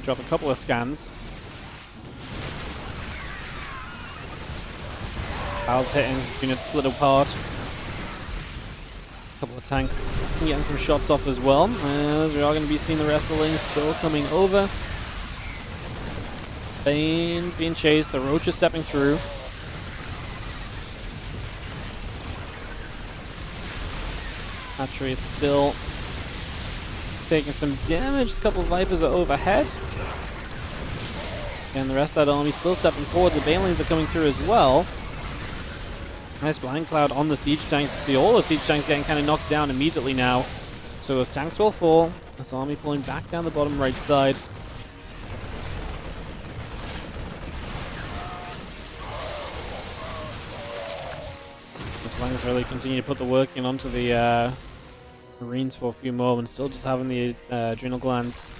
Drop a couple of scans. Val's hitting, units split apart. A couple of tanks getting some shots off as well. As we are going to be seeing the rest of the lanes still coming over. Bane's being chased, the Roach is stepping through. Hatchery is still taking some damage. A couple of Vipers are overhead. And the rest of that army still stepping forward. The Banelings are coming through as well. Nice blind cloud on the siege tanks. See all the siege tanks getting kind of knocked down immediately now. So those tanks will fall. This army pulling back down the bottom right side. This Langs really continue to put the work in onto the Marines for a few moments, still just having the adrenal glands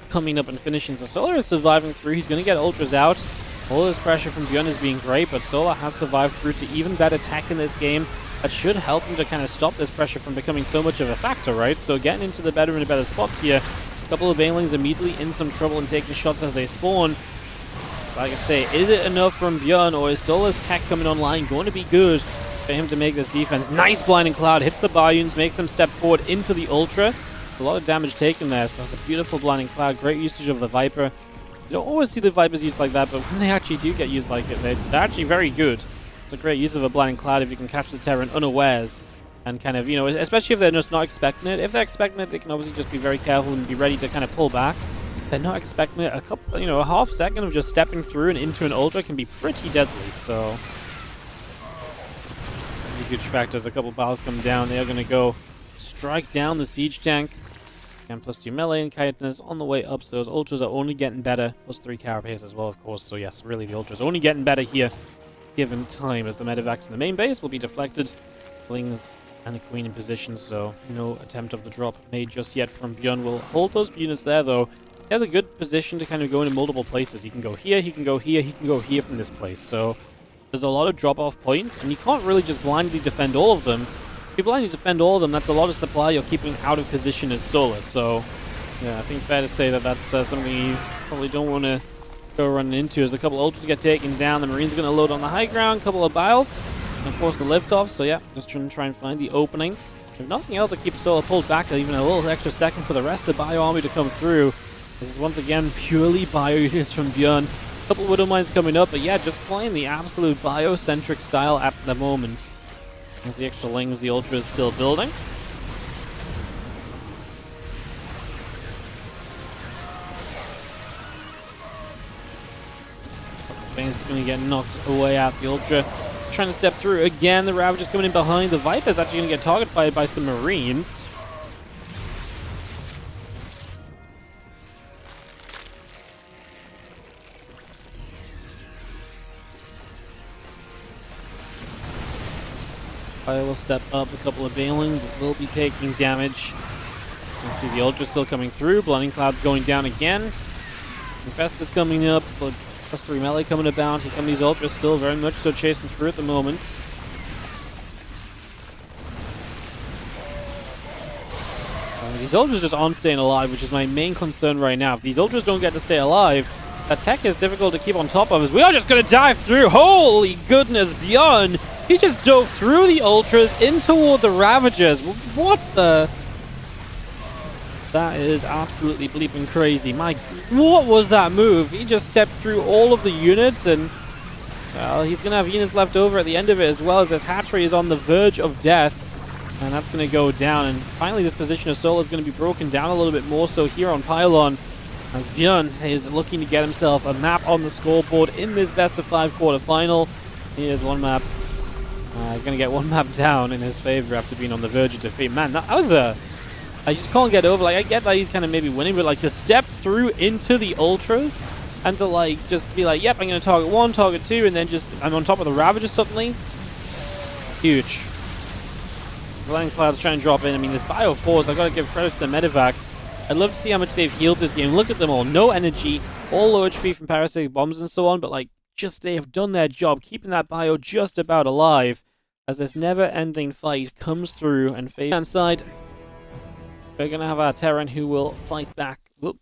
coming up and finishing. So Solar is surviving through. He's going to get ultras out. All this pressure from ByuN is being great, but Solar has survived through to even better tech in this game. That should help him to kind of stop this pressure from becoming so much of a factor, right? So getting into the better and better spots here. A couple of Banelings immediately in some trouble and taking shots as they spawn. Like I say, is it enough from ByuN, or is Solar's tech coming online going to be good for him to make this defense? Nice blinding cloud, hits the ByuNs, makes them step forward into the Ultra. A lot of damage taken there, so it's a beautiful blinding cloud. Great usage of the Viper. You don't always see the Vipers used like that, but when they actually do get used like it, they're actually very good. It's a great use of a blinding cloud if you can catch the Terran unawares. And kind of, you know, especially if they're just not expecting it. If they're expecting it, they can obviously just be very careful and be ready to kind of pull back. If they're not expecting it, a couple, you know, a half second of just stepping through and into an Ultra can be pretty deadly, so... Huge factors. A couple battles come down. They are going to go strike down the siege tank. And +2 melee and kindness on the way up, so those ultras are only getting better. +3 carapace as well, of course. So yes, really the ultras only getting better here, given time, as the medevacs in the main base will be deflected. Blings and the queen in position, so no attempt of the drop made just yet from ByuN. Will hold those units there, though. He has a good position to kind of go into multiple places. He can go here, he can go here, he can go here from this place. So there's a lot of drop-off points, and you can't really just blindly defend all of them. If you blindly defend all of them, that's a lot of supply you're keeping out of position as Solar. So, yeah, I think fair to say that that's something you probably don't want to go running into. As a couple ultras get taken down, the Marines are going to load on the high ground, couple of biles, and force the lift-off. So, yeah, just try and find the opening. If nothing else, it keeps Solar pulled back even a little extra second for the rest of the bio army to come through. This is once again purely bio units from ByuN. Couple Widow Mines coming up, but yeah, just playing the absolute biocentric style at the moment. As the extra lings, the Ultra is still building. Things is going to get knocked away at the Ultra. Trying to step through again. The Ravager's coming in behind. The Viper's actually going to get target fired by some Marines. I will step up. A couple of Balings will be taking damage. As you can see, the Ultra still coming through. Blinding Cloud's going down again. Infesta's coming up. +3 melee coming about. Here come these Ultras still very much so chasing through at the moment. These Ultras just aren't staying alive, which is my main concern right now. If these Ultras don't get to stay alive, that tech is difficult to keep on top of. As we are just going to dive through. Holy goodness, ByuN! He just dove through the Ultras in toward the Ravagers. What the? That is absolutely bleeping crazy. What was that move? He just stepped through all of the units, and well, he's going to have units left over at the end of it, as well as this hatchery is on the verge of death. And that's going to go down. And finally, this position of Solar is going to be broken down a little bit more so here on Pylon, as ByuN is looking to get himself a map on the scoreboard in this best-of-5 quarterfinal. Here's one map. Going to get one map down in his favor after being on the verge of defeat. Man, that was a... I just can't get over, like, I get that he's kind of maybe winning, but, like, to step through into the Ultras and to, like, just be like, yep, I'm going to target 1, target 2, and then just, I'm on top of the Ravagers suddenly. Huge. Blinding Cloud's trying to drop in. I mean, this Bio Force, I've got to give credit to the Medevacs. I'd love to see how much they've healed this game. Look at them all. No energy, all low HP from parasitic bombs and so on, but, like, just they have done their job, keeping that Bio just about alive as this never-ending fight comes through and fades. On side, we're going to have our Terran who will fight back. Whoop.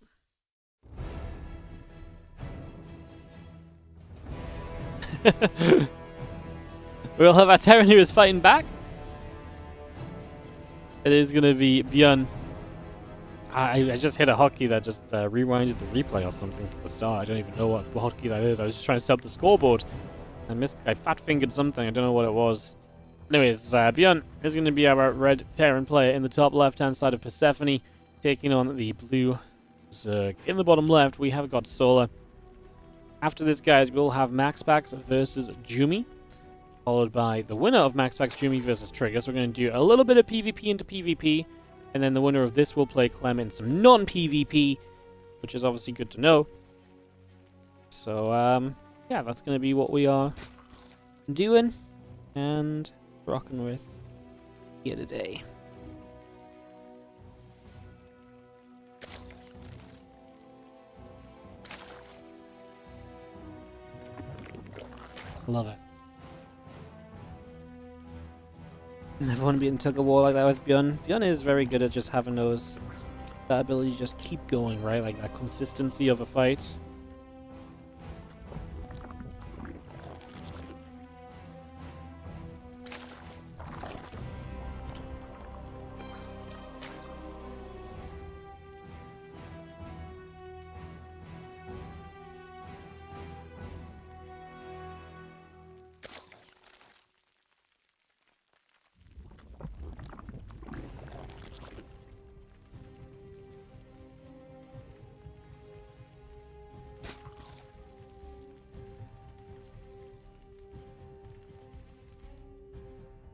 We'll have our Terran who is fighting back. It is going to be ByuN. I just hit a hotkey that just rewinded the replay or something to the start. I don't even know what hotkey that is. I was just trying to set up the scoreboard. I fat-fingered something. I don't know what it was. Anyways, ByuN is going to be our red Terran player in the top left-hand side of Persephone, taking on the blue Zerg. In the bottom left, we have got Solar. After this, guys, we'll have MaxPax versus Jumi, followed by the winner of MaxPax Jumi versus Trigger. So we're going to do a little bit of PvP into PvP, and then the winner of this will play Clem in some non-PvP, which is obviously good to know. So, yeah, that's going to be what we are doing and rocking with here today. Love it. Never want to be in tug-of-war like that with ByuN. ByuN is very good at just having that ability to just keep going, right? Like that consistency of a fight.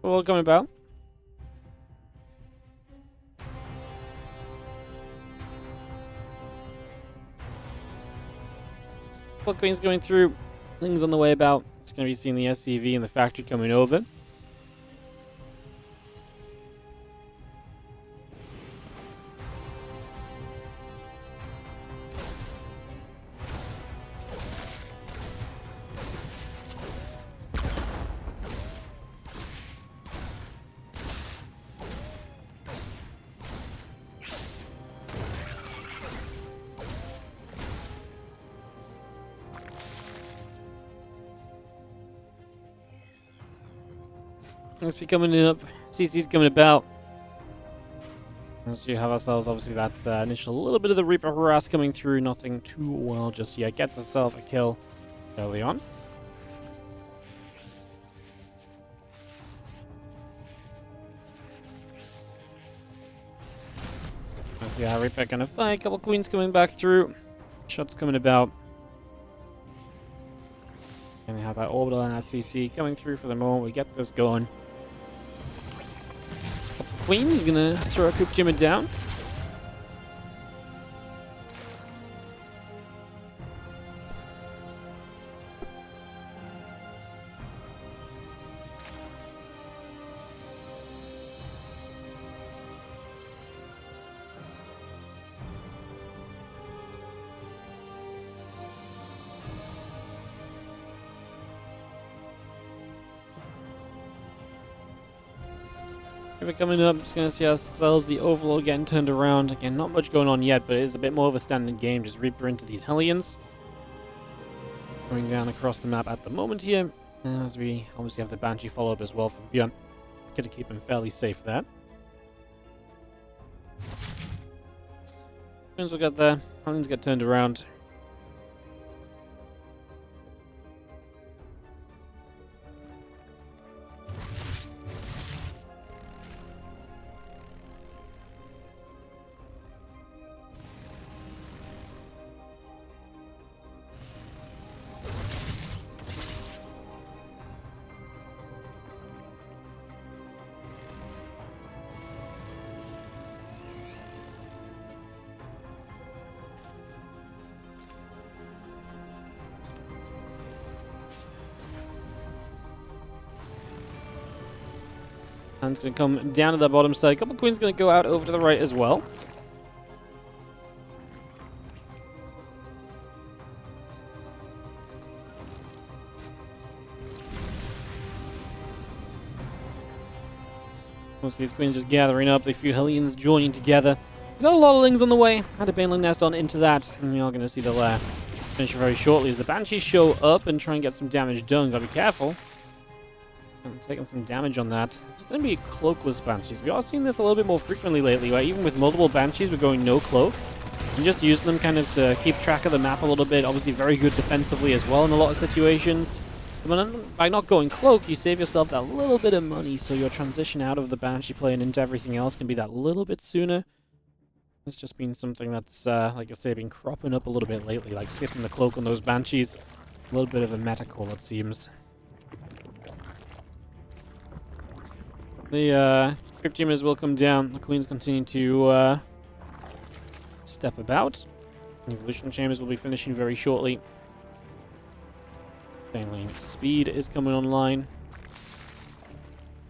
All coming about. Well, Queen's going through. Things on the way about. It's going to be seeing the SCV and the factory coming over. Things be coming up. CC's coming about. As we have ourselves, obviously, that initial little bit of the Reaper harass coming through. Nothing too well just yet. Gets herself a kill early on. Let's see how Reaper gonna fight. Couple Queens coming back through. Shots coming about. And we have that orbital and that CC coming through for the moment. We get this going. Queen's gonna throw a Coop Jimmer down. We're coming up, just going to see ourselves the Overlord getting turned around. Again, not much going on yet, but it is a bit more of a standard game. Just Reaper into these Hellions. Going down across the map at the moment here. As we obviously have the Banshee follow-up as well from ByuN. Going to keep him fairly safe there. As we get there, Hellions get turned around. Hand's going to come down to the bottom side. A couple Queens going to go out over to the right as well. Most of these Queens just gathering up. A few Hellions joining together. We've got a lot of Lings on the way. Had a Baneling Nest on into that. And we are going to see the finish very shortly as the Banshees show up and try and get some damage done. Got to be careful. I'm taking some damage on that. It's going to be cloakless Banshees. We are seeing this a little bit more frequently lately, where even with multiple Banshees, we're going no cloak. And just using them kind of to keep track of the map a little bit. Obviously very good defensively as well in a lot of situations. But by not going cloak, you save yourself that little bit of money, so your transition out of the Banshee play and into everything else can be that little bit sooner. It's just been something that's, like I say, been cropping up a little bit lately, like skipping the cloak on those Banshees. A little bit of a meta call, it seems. The Crypt Jammers will come down. The Queens continue to step about. The Evolution Chambers will be finishing very shortly. Baneling Speed is coming online.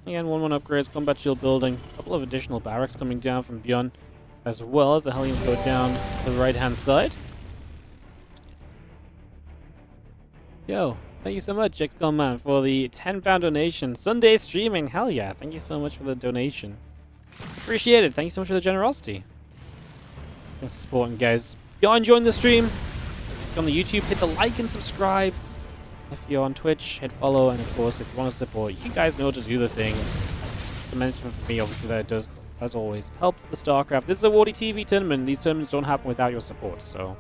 Again, 1-1 upgrades, combat shield building. A couple of additional barracks coming down from ByuN, as well as the Hellions go down the right-hand side. Yo. Thank you so much, XCOM Man, for the £10 donation. Sunday streaming, hell yeah. Thank you so much for the donation. Appreciate it. Thank you so much for the generosity. Thanks for supporting, guys. If you're enjoying the stream, on the YouTube, hit the like and subscribe. If you're on Twitch, hit follow. And of course, if you want to support, you guys know to do the things. It's a mention for me, obviously, that it does, as always, help the StarCraft. This is a WardiTV tournament. These tournaments don't happen without your support, so...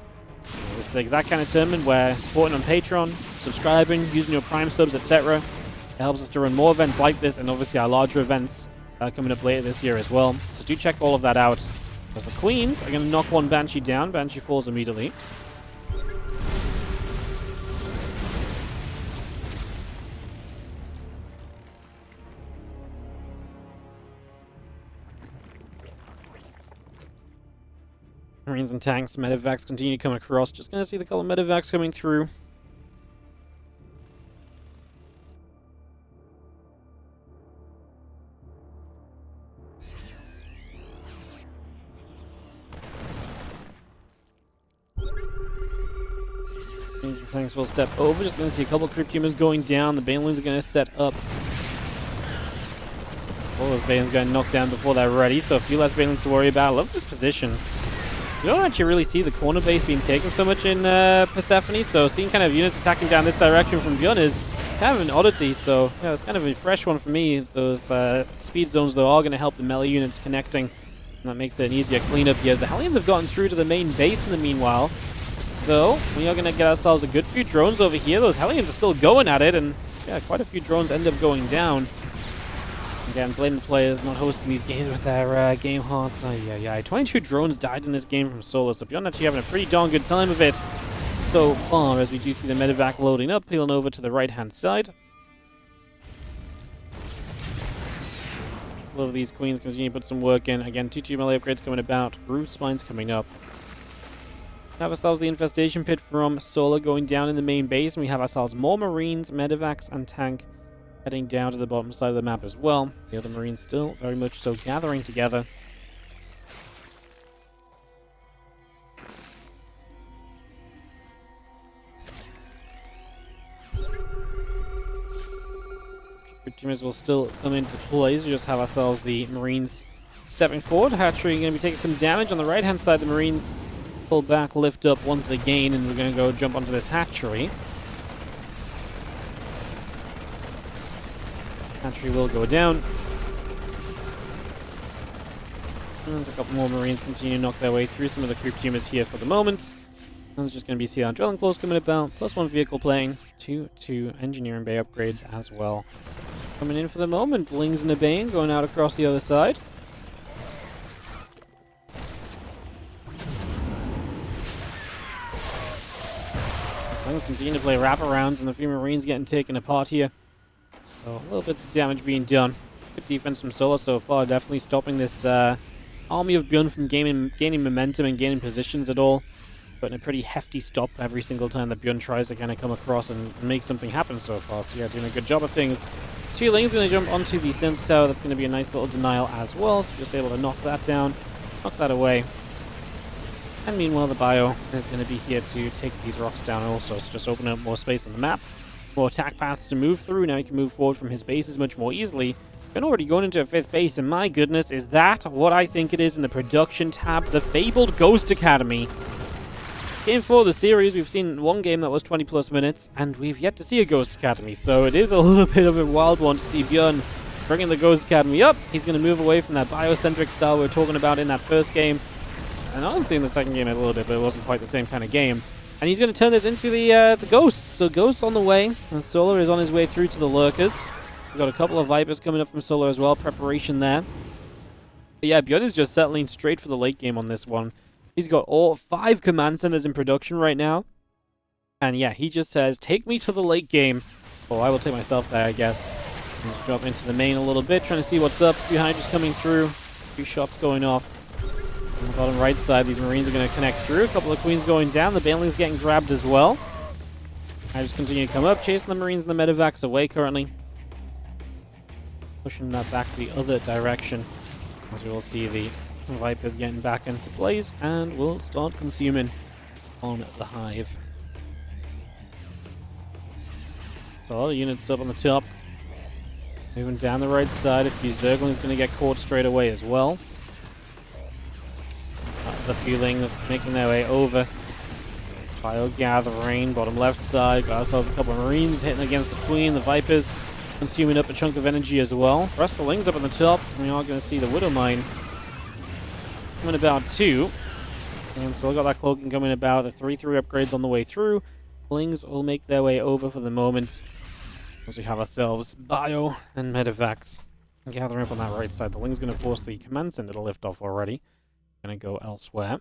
This is the exact kind of tournament where supporting on Patreon, subscribing, using your Prime subs, etc. It helps us to run more events like this, and obviously our larger events coming up later this year as well. So do check all of that out. As the Queens are going to knock one Banshee down. Banshee falls immediately. Marines and tanks, medevacs continue to come across. Just gonna see the couple of medevacs coming through. These tanks will step over. Just gonna see a couple of crypt humans going down. The Banelings are gonna set up. All those Banelings got knocked down before they're ready, so a few less Banelings to worry about. I love this position. You don't actually really see the corner base being taken so much in Persephone, so seeing kind of units attacking down this direction from ByuN is kind of an oddity, so yeah, it's kind of a fresh one for me. Those speed zones, though, are going to help the melee units connecting, and that makes it an easier cleanup here, as the Hellions have gotten through to the main base in the meanwhile. So we are going to get ourselves a good few drones over here. Those Hellions are still going at it, and yeah, quite a few drones end up going down. Again, blaming the players not hosting these games with their game hearts. Yeah. 22 drones died in this game from Solar, so ByuN actually having a pretty darn good time of it so far, as we do see the medevac loading up, peeling over to the right-hand side. A lot of these queens continue to put some work in. Again, 2 melee upgrades coming about. Groove spines coming up. We have ourselves the infestation pit from Solar going down in the main base, and we have ourselves more Marines, medevacs, and tank heading down to the bottom side of the map as well. The other Marines still very much so gathering together. Teamers will still come into play, so we just have ourselves the Marines stepping forward. Hatchery going to be taking some damage on the right-hand side. The Marines pull back, lift up once again, and we're going to go jump onto this hatchery. Hatchery will go down. And there's a couple more Marines continue to knock their way through some of the creep tumors here for the moment. There's just going to be CR drilling close coming about, +1 vehicle playing, 2 engineering bay upgrades as well. Coming in for the moment, Lings and a Bane going out across the other side. Lings continue to play wraparounds, and the few Marines getting taken apart here. So a little bit of damage being done. Good defense from Solar so far, definitely stopping this army of ByuN from gaining momentum and gaining positions at all. But a pretty hefty stop every single time that ByuN tries to kind of come across and make something happen so far. So yeah, doing a good job of things. 2 Lings going to jump onto the Sense Tower. That's going to be a nice little denial as well. So just able to knock that down, knock that away. And meanwhile, the Bio is going to be here to take these rocks down also. So just open up more space on the map. More attack paths to move through. Now he can move forward from his bases much more easily. Been already going into a 5th base, and my goodness, is that what I think it is in the production tab? The fabled Ghost Academy. It's game 4 of the series. We've seen one game that was 20+ minutes, and we've yet to see a Ghost Academy. So it is a little bit of a wild one to see ByuN bringing the Ghost Academy up. He's going to move away from that biocentric style we were talking about in that first game. And honestly, in the second game a little bit, but it wasn't quite the same kind of game. And he's going to turn this into the Ghost. So Ghost's on the way, and Solar is on his way through to the Lurkers. We've got a couple of Vipers coming up from Solar as well. Preparation there. But yeah, ByuN is just settling straight for the late game on this one. He's got all 5 command centers in production right now. And yeah, he just says, take me to the late game. Oh, I will take myself there, I guess. Let's drop into the main a little bit, trying to see what's up. A few Hydras coming through. A few shots going off. On the bottom right side, these Marines are going to connect through. A couple of Queens going down. The Banelings getting grabbed as well. I just continue to come up, chasing the Marines and the medevacs away currently. Pushing that back the other direction. As we will see the Vipers getting back into place, and we'll start consuming on the Hive. So a lot of units up on the top. Moving down the right side. A few Zerglings going to get caught straight away as well. The feelings making their way over. Bio gathering, bottom left side. Got ourselves a couple of Marines hitting against the Queen. The Vipers consuming up a chunk of energy as well. The rest of the Lings up on the top. We are going to see the Widow Mine coming about too. And still got that cloaking coming about. The 3/3 upgrades on the way through. Lings will make their way over for the moment. As we have ourselves Bio and Medevacs gathering up on that right side. The Ling's going to force the command center to lift off already. Going to go elsewhere.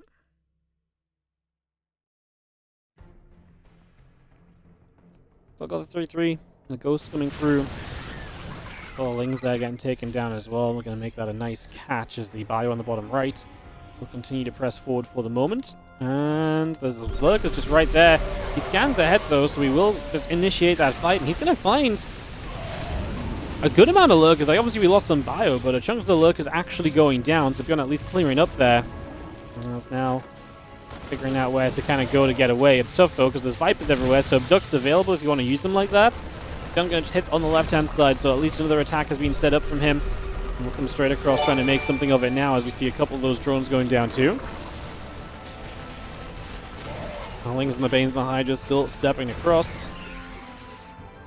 So I've got the 3/3. The Ghost coming through. All Lings there getting taken down as well. We're going to make that a nice catch as the Bio on the bottom right We'll continue to press forward for the moment. And there's a lurkers just right there. He scans ahead though, so we will just initiate that fight. And he's going to find a good amount of lurkers. Like, obviously we lost some bio, but a chunk of the lurkers actually going down. So ByuN at least clearing up there. And it's now figuring out where to kind of go to get away. It's tough though, because there's Vipers everywhere. So Abduct's available if you want to use them like that. ByuN going to hit on the left-hand side, so at least another attack has been set up from him. And we'll come straight across trying to make something of it now as we see a couple of those drones going down too. The Lings and the Banes and the Hydra still stepping across.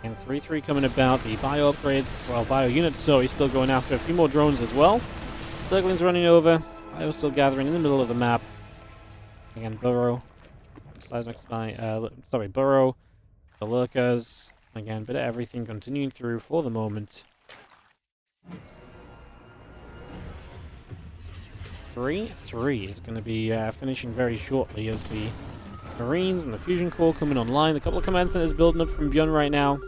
And 3-3 coming about. The bio upgrades, well, bio units, so he's still going after a few more drones as well. Circling's running over. Bio still gathering in the middle of the map. Again, Burrow. Seismic Spy, Burrow. The Lurkers. Again, bit of everything continuing through for the moment. 3-3 is going to be finishing very shortly as the Marines and the Fusion Core coming online. A couple of command centers building up from ByuN right now.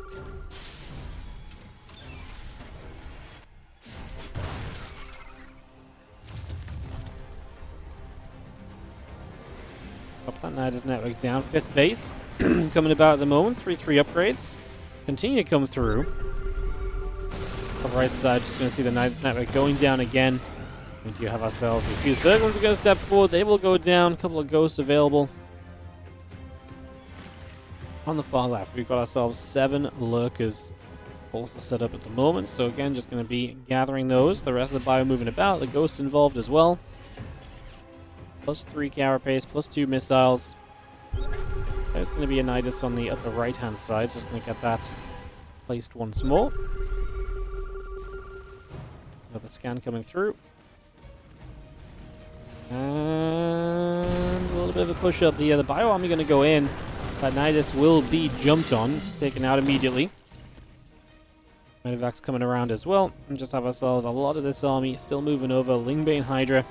Up that Nidus network down. 5th base coming about at the moment. 3-3 upgrades continue to come through. On the right side, just going to see the Nidus network going down again. We do have ourselves a few Zerglings are going to step forward. They will go down. A couple of ghosts available. On the far left, we've got ourselves 7 lurkers also set up at the moment. So again, just going to be gathering those. The rest of the bio moving about. The ghosts involved as well. Plus 3 carapace, plus 2 missiles. There's going to be a Nidus on the upper right-hand side. So just going to get that placed once more. Another scan coming through. And a little bit of a push up. The bio army going to go in. That Nidus will be jumped on, taken out immediately. Medevac's coming around as well. And just have ourselves a lot of this army still moving over. Lingbane Hydra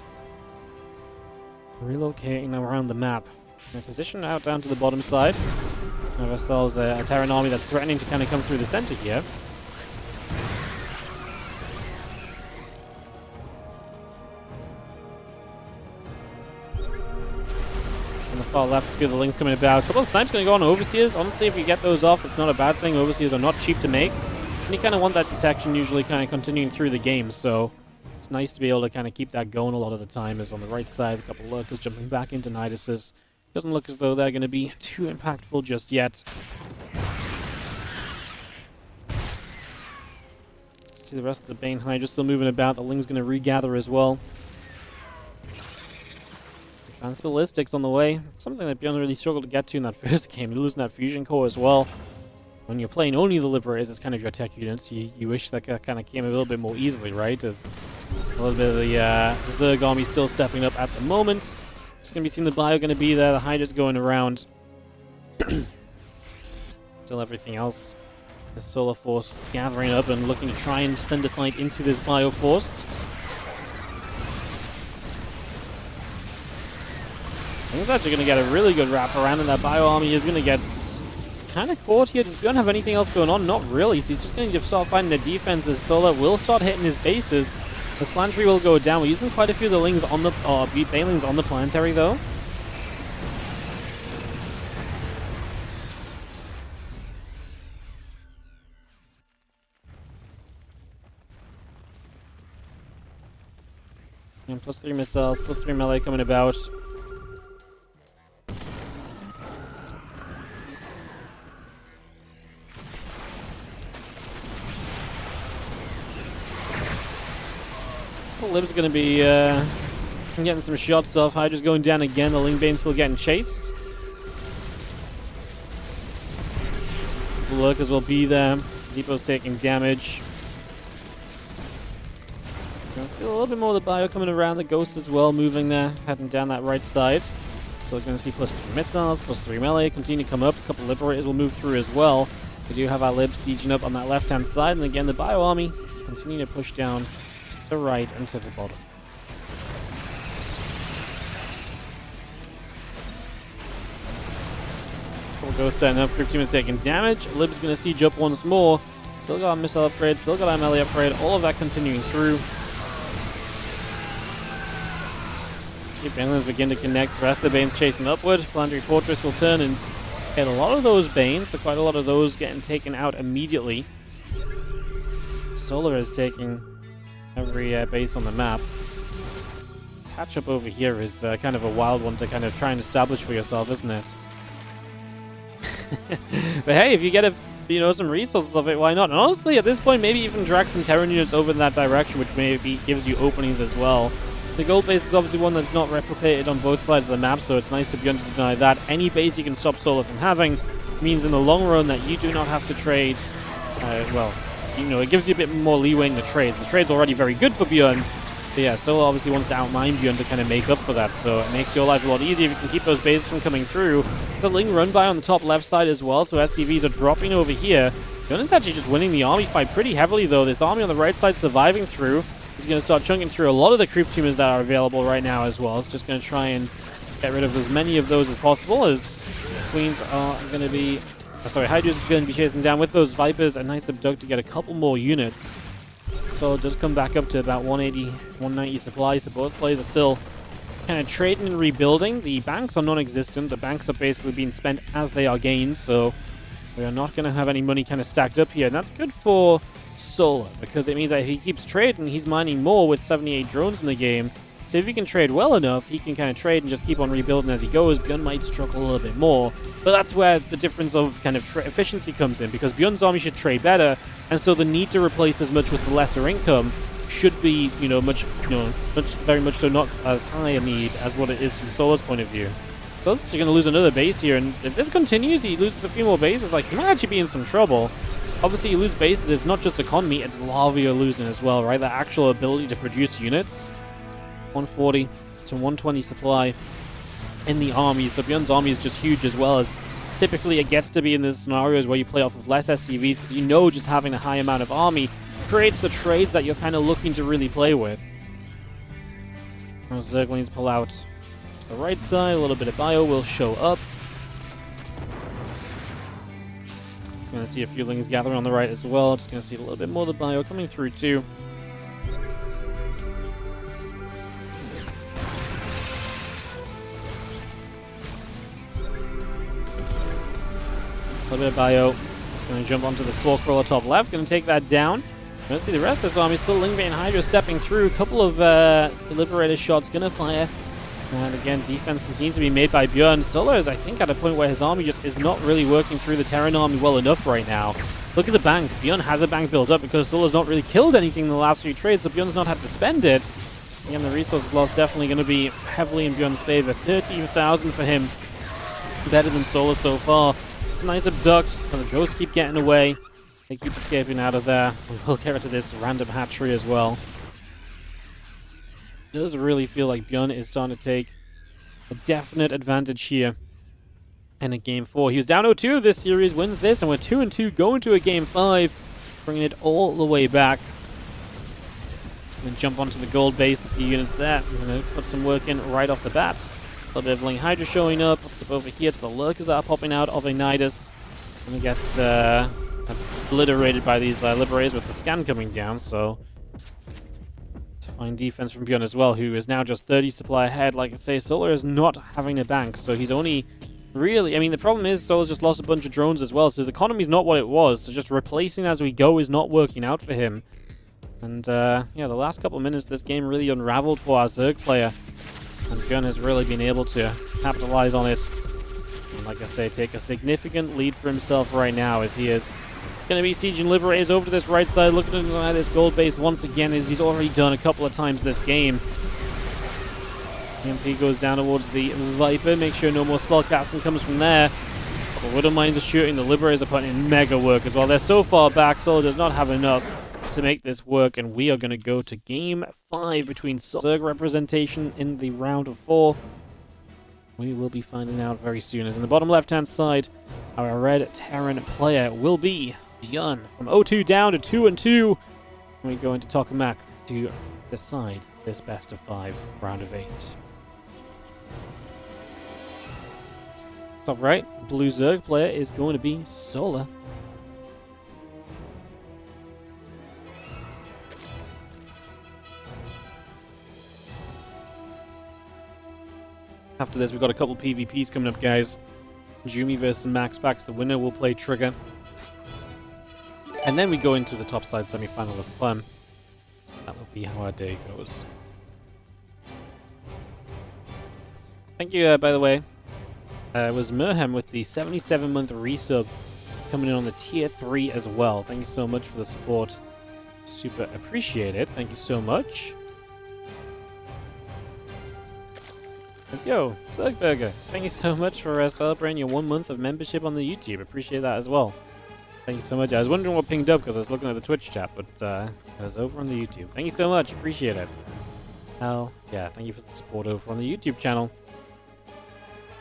relocating around the map. In position out down to the bottom side. Have ourselves a Terran army that's threatening to kind of come through the center here. Far left, a few of the Lings coming about. A couple of snipes going to go on Overseers. Honestly, if you get those off, it's not a bad thing. Overseers are not cheap to make. And you kind of want that detection usually kind of continuing through the game. So it's nice to be able to kind of keep that going a lot of the time. As on the right side, a couple of lurkers jumping back into Niduses. Doesn't look as though they're going to be too impactful just yet. See the rest of the Bane Hydra still moving about. The Ling's going to regather as well. Advanced ballistics on the way. Something that ByuN really struggled to get to in that first game. You're losing that fusion core as well. When you're playing only the Liberators, it's kind of your tech units. You wish that kind of came a little bit more easily, right? As a little bit of the Zerg army still stepping up at the moment. Just going to be seeing the bio going to be there. The Hydra's going around. Still everything else. The Solar Force gathering up and looking to try and send a fight into this Bio Force. I think it's actually going to get a really good wrap around, and that Bio Army is going to get kind of caught here. Does ByuN have anything else going on? Not really, so he's just going to start fighting the defenses. Solar will start hitting his bases. This planetary will go down. We're using quite a few of the Lings on the Banelings on the planetary, though. And plus 3 missiles, plus 3 melee coming about. Lib's going to be getting some shots off. Hydra's going down again. The Lingbane still getting chased. The Lurkers will be there. Depot's taking damage. Feel a little bit more of the bio coming around. The Ghost as well moving there, heading down that right side. So we're going to see plus 3 missiles, plus 3 melee continue to come up. A couple of Liberators will move through as well. We do have our Libs sieging up on that left-hand side. And again, the bio army continue to push down the right and to the bottom. Ghost setting up. Group team is taking damage. Lib's going to siege up once more. Still got our missile upgrade. Still got our melee upgrade. All of that continuing through. See Banelands begin to connect. The rest of the Banes chasing upward. Planetary Fortress will turn and get a lot of those Banes. So quite a lot of those getting taken out immediately. Solar is taking every base on the map. This hatch up over here is kind of a wild one to kind of try and establish for yourself, isn't it? But hey, if you get some resources of it, why not? And honestly, at this point, maybe even drag some Terran units over in that direction, which maybe gives you openings as well. The gold base is obviously one that's not replicated on both sides of the map, so it's nice to be able to deny that. Any base you can stop Solar from having means in the long run that you do not have to trade. Well, it gives you a bit more leeway in the trades. The trade's already very good for ByuN. But yeah, Solar obviously wants to outmine ByuN to kind of make up for that, so it makes your life a lot easier if you can keep those bases from coming through. There's a Ling run by on the top left side as well, so SCVs are dropping over here. ByuN is actually just winning the army fight pretty heavily, though. This army on the right side surviving through. He's going to start chunking through a lot of the creep tumors that are available right now as well. It's just going to try and get rid of as many of those as possible, as Queens are going to be... Hydra's going to be chasing down with those Vipers. A nice abduct to get a couple more units. So it does come back up to about 180, 190 supply, so both players are still kind of trading and rebuilding. The banks are non-existent. The banks are basically being spent as they are gained, so we are not going to have any money kind of stacked up here. And that's good for Solar, because it means that if he keeps trading, he's mining more with 78 drones in the game. So if he can trade well enough, he can kind of trade and just keep on rebuilding as he goes. ByuN might struggle a little bit more, but that's where the difference of kind of efficiency comes in, because ByuN's army should trade better, and so the need to replace as much with the lesser income should be, very much so not as high a need as what it is from Solar's point of view. Solar's actually going to lose another base here, and if this continues, he loses a few more bases, like, he might actually be in some trouble. Obviously, you lose bases, it's not just economy, it's lava you're losing as well, right? The actual ability to produce units. 140 to 120 supply in the army, so ByuN's army is just huge, as well as typically it gets to be in these scenarios where you play off of less SCVs, because just having a high amount of army creates the trades that you're kind of looking to really play with. Now Zerglings pull out to the right side, a little bit of bio will show up. Going to see a few Lings gathering on the right as well, just going to see a little bit more of the bio coming through too. A little bit of bio. Just going to jump onto the Spore Crawler top left. Going to take that down. Going to see the rest of this army. Still Ling and Hydra stepping through. A couple of Liberator shots going to fire. And again, defense continues to be made by ByuN. Solar is, I think, at a point where his army just is not really working through the Terran army well enough right now. Look at the bank. ByuN has a bank built up because Solar's not really killed anything in the last few trades, so ByuN's not had to spend it. Again, the resources loss definitely going to be heavily in ByuN's favor. 13,000 for him. Better than Solar so far. It's a nice abduct, but the ghosts keep getting away. They keep escaping out of there. We'll get into this random hatchery as well. It does really feel like ByuN is starting to take a definite advantage here in a Game 4. He was down 0-2 this series, wins this, and we're 2-2 going to a Game 5, bringing it all the way back. Going to jump onto the gold base, the few units there. I'm going to put some work in right off the bat. A little bit of Ling Hydra showing up. What's up over here? It's the lurkers that are popping out of Ignitus. Going to get obliterated by these Liberators with the scan coming down, so fine defense from ByuN as well, who is now just 30 supply ahead. Like I say, Solar is not having a bank, so he's only really... I mean, the problem is Solar's just lost a bunch of drones as well, so his economy's not what it was, so just replacing as we go is not working out for him. And, yeah, the last couple of minutes this game really unraveled for our Zerg player, and ByuN has really been able to capitalize on it. And like I say, take a significant lead for himself right now, as he is going to be sieging Liberators over to this right side, looking at this gold base once again, as he's already done a couple of times this game. EMP goes down towards the Viper, make sure no more spellcasting comes from there. The Widowmines are shooting, the Liberators are putting in mega work as well. They're so far back, Solar does not have enough to make this work, and we are going to go to Game 5 between Zerg representation in the round of 4. We will be finding out very soon, as in the bottom left-hand side, our red Terran player will be ByuN from 0-2 down to 2-2. We go into Tokamak to decide this best of 5 round of 8. Top right, blue Zerg player is going to be Solar. After this, we've got a couple PvPs coming up, guys. Jumi versus Max Pax. The winner will play Trigger. And then we go into the topside semi-final of Clem. That will be how our day goes. Thank you, by the way. It was Merhem with the 77-month resub coming in on the tier 3 as well. Thank you so much for the support. Super appreciated. Thank you so much. Yo, Zergberger, thank you so much for celebrating your 1 month of membership on the YouTube. Appreciate that as well. Thank you so much. I was wondering what pinged up because I was looking at the Twitch chat, but I was over on the YouTube. Thank you so much. Appreciate it. Hell yeah, thank you for the support over on the YouTube channel.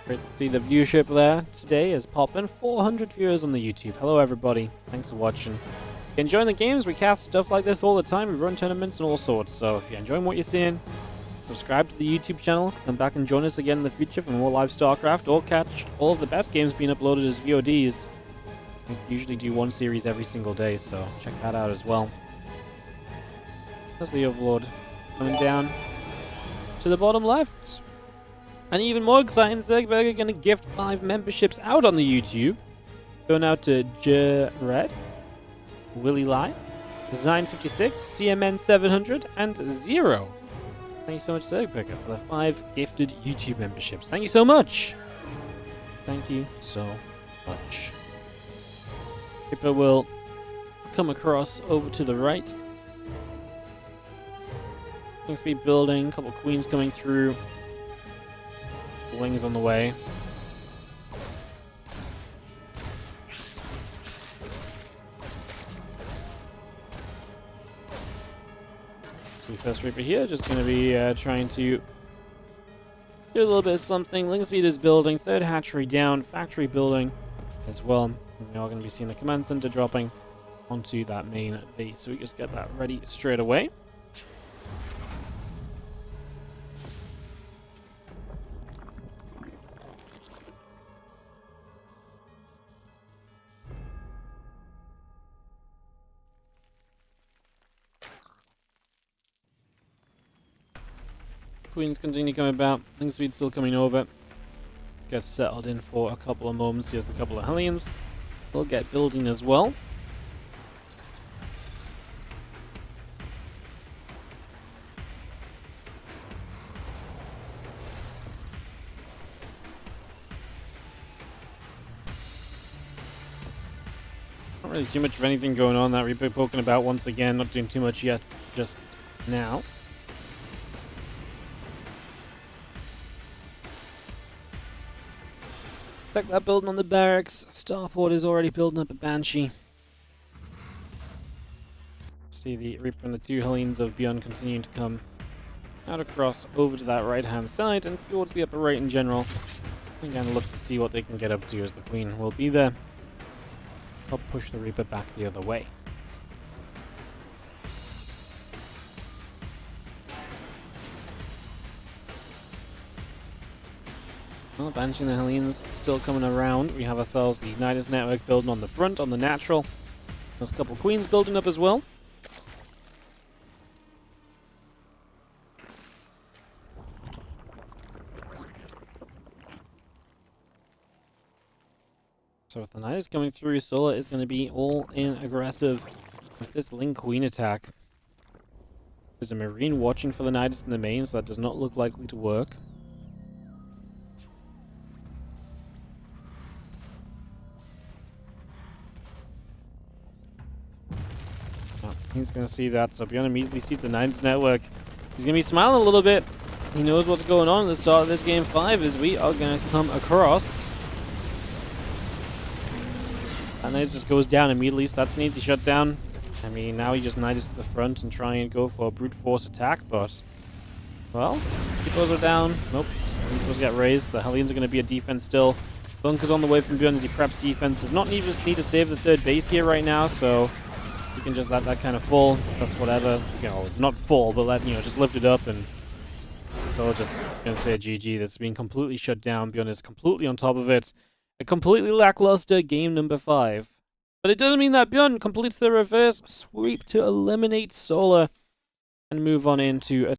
Great to see the viewership there today is popping. 400 viewers on the YouTube. Hello everybody. Thanks for watching. If you're enjoying the games, we cast stuff like this all the time. We run tournaments and all sorts. So if you're enjoying what you're seeing, subscribe to the YouTube channel. Come back and join us again in the future for more live StarCraft, or catch all of the best games being uploaded as VODs. We usually do one series every single day, so check that out as well. There's the Overlord coming down to the bottom left. And even more exciting, Zergberger going to gift 5 memberships out on the YouTube. Going out to Jared, Willie Lai, Design56, CMN700, and Zero. Thank you so much, Zergberger, for the 5 gifted YouTube memberships. Thank you so much. Thank you so much. Ripper will come across over to the right. Things be building, a couple of queens coming through. Wings on the way. So first Reaper here, just going to be trying to do a little bit of something. Link speed is building, 3rd hatchery down, factory building as well. And we are going to be seeing the command center dropping onto that main base. So we just get that ready straight away. Queens continue coming about. Link speed still coming over. Gets settled in for a couple of moments. Here's a couple of Hellions. We'll get building as well. Not really too much of anything going on. That Reaper poking about once again. Not doing too much yet just now. Check that building on the barracks. Starport is already building up a Banshee. See the Reaper and the 2 Hellions of ByuN continuing to come out across over to that right-hand side and towards the upper right in general. Again, look to see what they can get up to as the Queen will be there. Help push the Reaper back the other way. Well, Banshee and the Hellions still coming around. We have ourselves the Nidus network building on the front, on the natural. There's a couple of Queens building up as well. So with the Nidus coming through, Solar is going to be all in aggressive with this Link Queen attack. There's a Marine watching for the Nidus in the main, so that does not look likely to work. He's going to see that, so ByuN immediately sees the Nidus network. He's going to be smiling a little bit. He knows what's going on at the start of this game 5 as we are going to come across. And Nidus just goes down immediately, so that's an easy shutdown. I mean, now he just Nidus to the front and try and go for a brute force attack, but... Well, Depots are down. Nope. Depots get raised. The Hellions are going to be a defense still. Bunker's on the way from ByuN as he preps defense. Does not need to save the 3rd base here right now, so... You can just let that kind of fall. That's whatever. You know, it's not fall, but let, just lift it up, and so just gonna say GG. This has been completely shut down. ByuN is completely on top of it. A completely lackluster game number 5. But it doesn't mean that ByuN completes the reverse sweep to eliminate Solar and move on into a